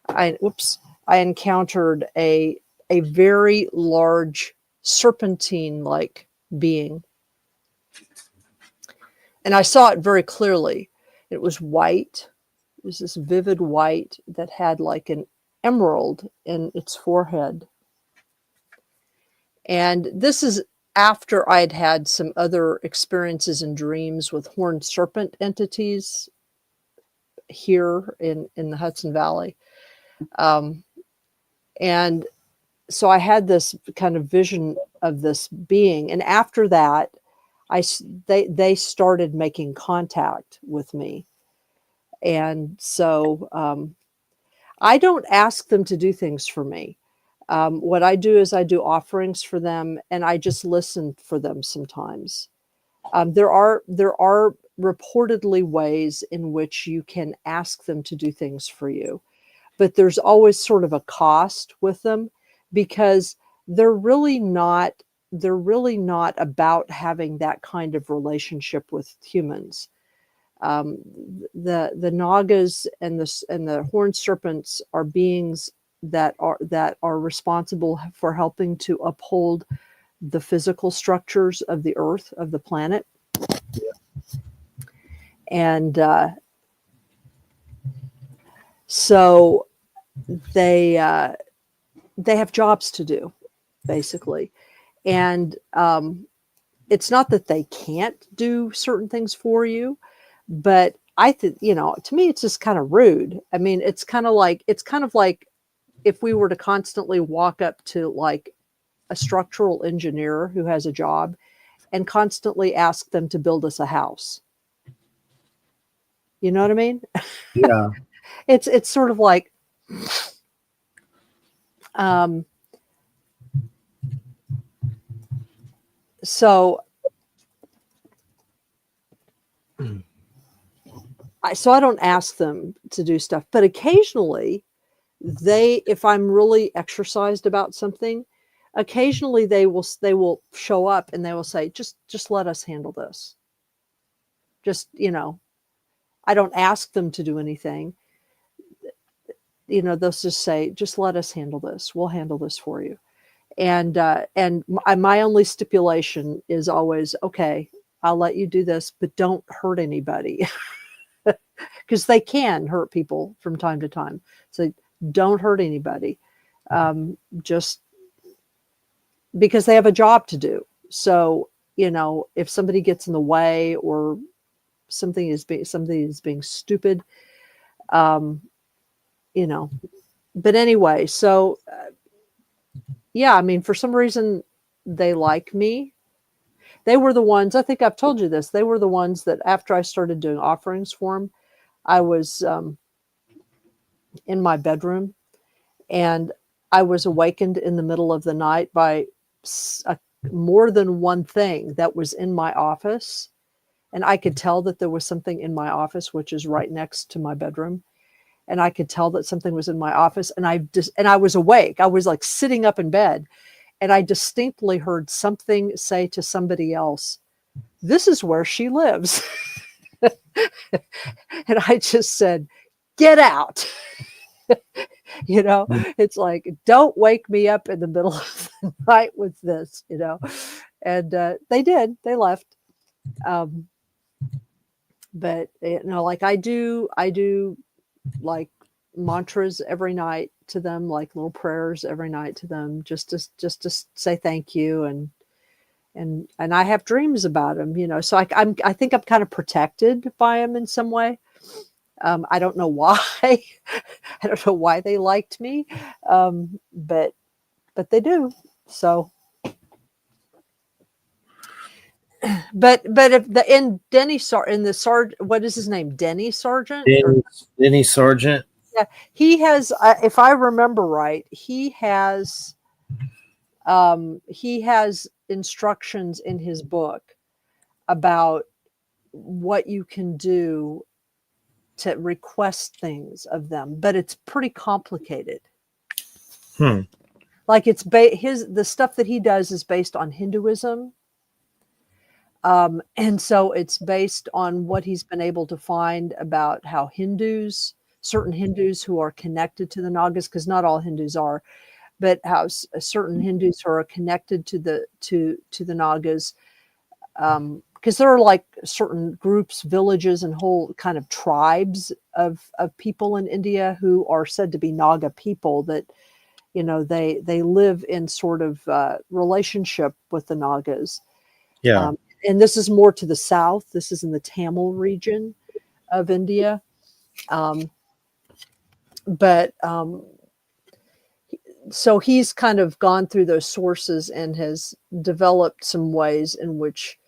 I encountered a very large serpentine-like being. And I saw it very clearly. It was white. It was this vivid white that had like an emerald in its forehead. And this is after I'd had some other experiences and dreams with horned serpent entities here in the Hudson Valley. And so I had this kind of vision of this being. And after that, they started making contact with me. And so I don't ask them to do things for me. What I do is I do offerings for them, and I just listen for them sometimes. There are reportedly ways in which you can ask them to do things for you, but there's always sort of a cost with them, because they're really not about having that kind of relationship with humans. The Nagas and the horned serpents are beings that are responsible for helping to uphold the physical structures of the earth, of the planet. And so they have jobs to do, basically. And it's not that they can't do certain things for you, but I think, to me, it's just kind of rude. I mean, it's kind of like if we were to constantly walk up to like a structural engineer who has a job and constantly ask them to build us a house. You know what I mean? Yeah. It's sort of like, so I don't ask them to do stuff, but occasionally if I'm really exercised about something, occasionally they will show up and they will say, just let us handle this. Just, I don't ask them to do anything. They'll just say, just let us handle this. We'll handle this for you. And my only stipulation is always, okay, I'll let you do this, but don't hurt anybody. Because they can hurt people from time to time. So don't hurt anybody. Just because they have a job to do. So, if somebody gets in the way or something is being stupid, but anyway, so yeah, I mean, for some reason they like me. They were the ones, I think I've told you this, they were the ones that after I started doing offerings for them, I was in my bedroom and I was awakened in the middle of the night by more than one thing that was in my office. and I could tell that there was something in my office, which is right next to my bedroom. And I could tell that something was in my office, and I was awake. I was like sitting up in bed, and I distinctly heard something say to somebody else, "This is where she lives." And I just said, "Get out." It's like, don't wake me up in the middle of the night with this, and they did. They left. But like I do like mantras every night to them, like little prayers every night to them, just to say thank you, and I have dreams about them, so I think I'm kind of protected by them in some way. I don't know why. I don't know why they liked me, but they do. So, but if what is his name? Denny Sargent? Denny Sargent. Yeah, he has. If I remember right, he has instructions in his book about what you can do to request things of them, but it's pretty complicated. Like the stuff that he does is based on Hinduism. And so it's based on what he's been able to find about how certain Hindus who are connected to the Nagas, because not all Hindus are, but how certain Hindus who are connected to the Nagas, because there are like certain groups, villages, and whole kind of tribes of people in India who are said to be Naga people that, they live in sort of relationship with the Nagas. Yeah. And this is more to the south. This is in the Tamil region of India. So he's kind of gone through those sources and has developed some ways in which,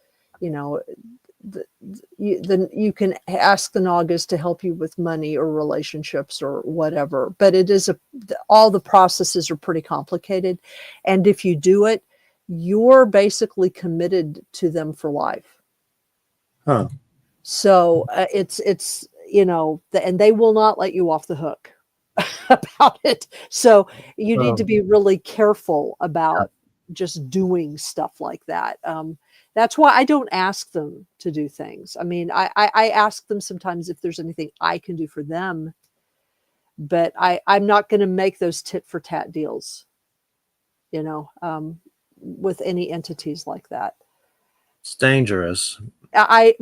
you can ask the Nagas to help you with money or relationships or whatever. But all the processes are pretty complicated. And if you do it, you're basically committed to them for life. Huh. So it's and they will not let you off the hook about it. So you need to be really careful about just doing stuff like that. That's why I don't ask them to do things. I mean, I ask them sometimes if there's anything I can do for them, but I'm not going to make those tit for tat deals, with any entities like that. It's dangerous. I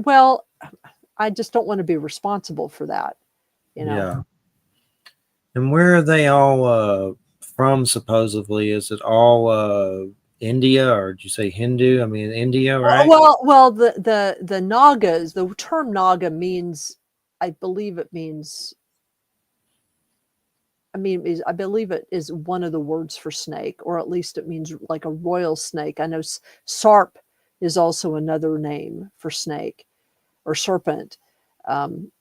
just don't want to be responsible for that, Yeah. And where are they all from, supposedly? Is it all India, or did you say Hindu? I mean, India, right? Well, the Nagas, the term Naga means, I believe it is one of the words for snake, or at least it means like a royal snake. I know Sarp is also another name for snake or serpent, and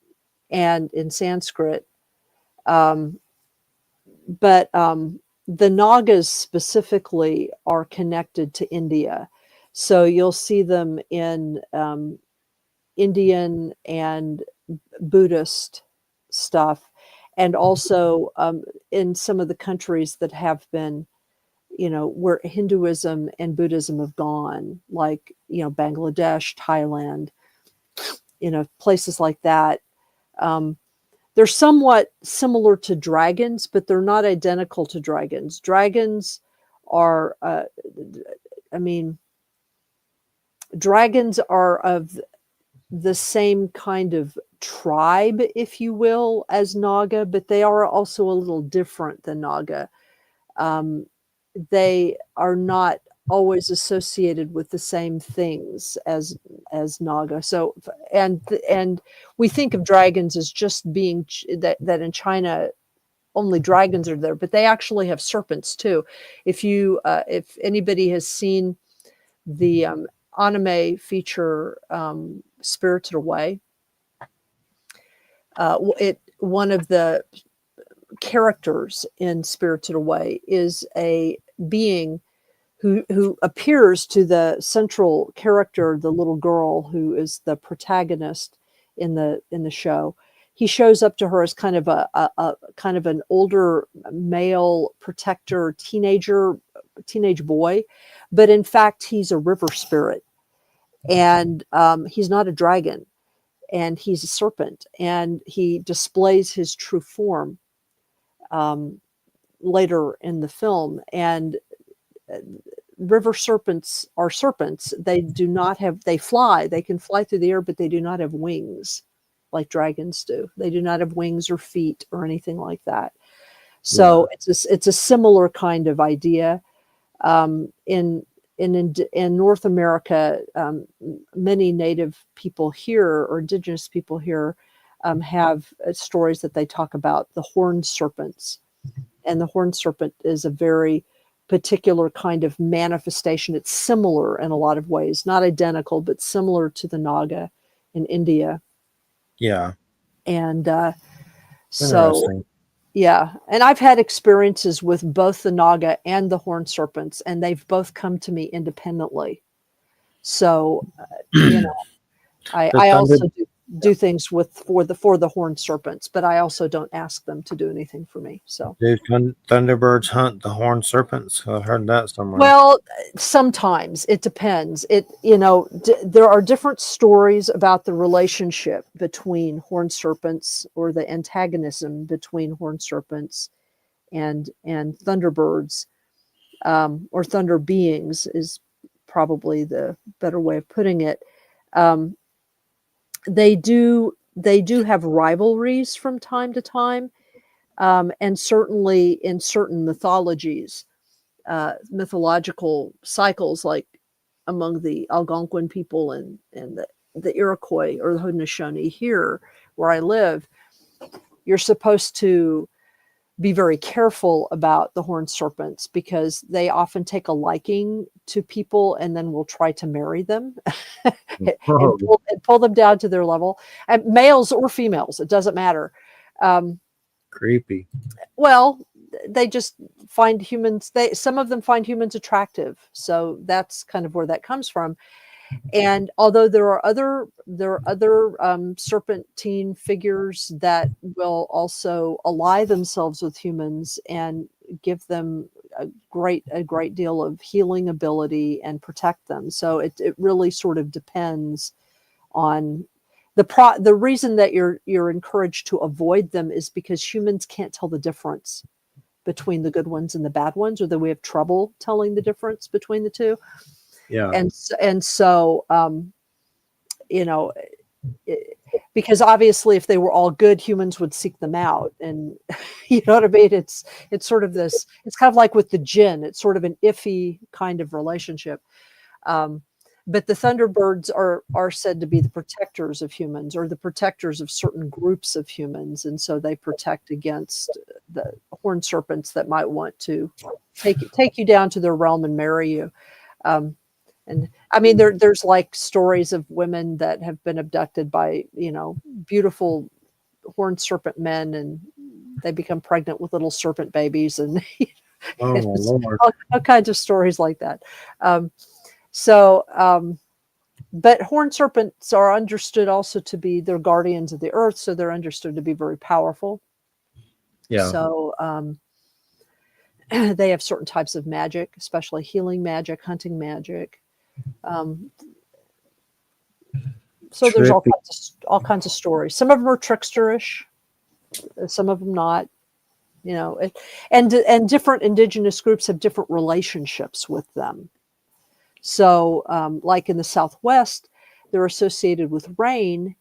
in Sanskrit. But the Nagas specifically are connected to India. So you'll see them in Indian and Buddhist stuff, and also in some of the countries that have been, where Hinduism and Buddhism have gone, like, Bangladesh, Thailand, places like that. They're somewhat similar to dragons, but they're not identical to dragons. Dragons are, dragons are of the same kind of tribe, if you will, as Naga, but they are also a little different than Naga. They are not always associated with the same things as Naga. So, and we think of dragons as just being that in China only dragons are there, but they actually have serpents too. If anybody has seen the anime feature Spirited Away, one of the characters in Spirited Away is a being who appears to the central character, the little girl who is the protagonist in the show. He shows up to her as kind of a kind of an older male protector, teenage boy, but in fact he's a river spirit, and he's not a dragon, and he's a serpent, and he displays his true form later in the film. And river serpents are serpents. They do not have, they can fly through the air, but they do not have wings like dragons do. They do not have wings or feet or anything like that. So it's a similar kind of idea. In North America, many native people here, or indigenous people here, have stories that they talk about the horned serpents. And the horned serpent is a very particular kind of manifestation. It's similar in a lot of ways, not identical, but similar to the Naga in India. Yeah. And so, yeah. And I've had experiences with both the Naga and the horned serpents, and they've both come to me independently. So, I also do things for the horned serpents, but I also don't ask them to do anything for me. So, do Thunderbirds hunt the horned serpents? I heard that somewhere. Well, sometimes it depends. There are different stories about the relationship between horned serpents, or the antagonism between horned serpents and Thunderbirds, or thunder beings is probably the better way of putting it. They do have rivalries from time to time, and certainly in certain mythologies, mythological cycles, like among the Algonquin people and the Iroquois or the Haudenosaunee here where I live, you're supposed to be very careful about the horned serpents, because they often take a liking to people and then will try to marry them and pull them down to their level. And males or females, it doesn't matter. Creepy. Well, they just find humans, some of them find humans attractive. So that's kind of where that comes from. And although there are other serpentine figures that will also ally themselves with humans and give them a great deal of healing ability and protect them. So it really sort of depends on the reason that you're encouraged to avoid them is because humans can't tell the difference between the good ones and the bad ones, or that we have trouble telling the difference between the two. Yeah. And so, because obviously if they were all good, humans would seek them out. And you know what I mean? It's sort of this, it's kind of like with the jinn, it's sort of an iffy kind of relationship. But the Thunderbirds are said to be the protectors of humans, or the protectors of certain groups of humans. And so they protect against the horned serpents that might want to take you down to their realm and marry you. And I mean, there's like stories of women that have been abducted by, beautiful horned serpent men, and they become pregnant with little serpent babies, and Lord. all kinds of stories like that. But horned serpents are understood also to be, they're guardians of the earth, so they're understood to be very powerful. Yeah. So they have certain types of magic, especially healing magic, hunting magic. So there's all kinds of stories. Some of them are tricksterish, some of them not. And different indigenous groups have different relationships with them. So, like in the Southwest, they're associated with rain,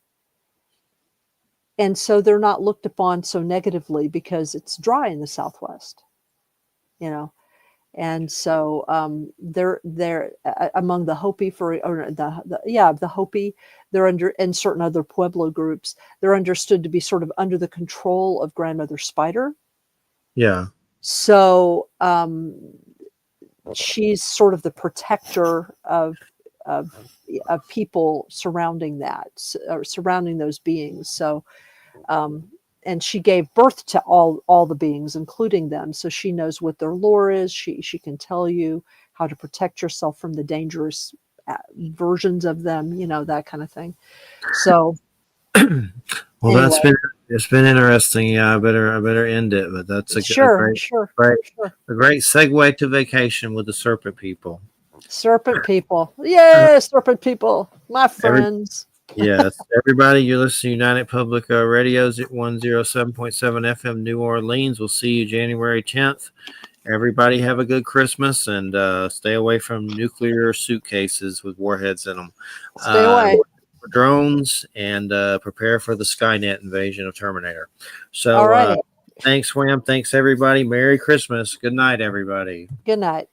and so they're not looked upon so negatively because it's dry in the Southwest. And so they're among the Hopi the Hopi. They're under, and certain other Pueblo groups, they're understood to be sort of under the control of Grandmother Spider. Yeah. So she's sort of the protector of people surrounding surrounding those beings. So and she gave birth to all the beings, including them. So she knows what their lore is. She can tell you how to protect yourself from the dangerous versions of them, you know, that kind of thing. So, Well, anyway. it's been interesting. Yeah, I better end it. But that's a great segue to vacation with the serpent people. Serpent people, yeah, serpent people, my friends. Yes, everybody, you're listening to United Public Radio's at 107.7 FM New Orleans. We'll see you January 10th. Everybody have a good Christmas and stay away from nuclear suitcases with warheads in them. Stay away. Drones and prepare for the Skynet invasion of Terminator. So thanks, Wham. Thanks, everybody. Merry Christmas. Good night, everybody. Good night.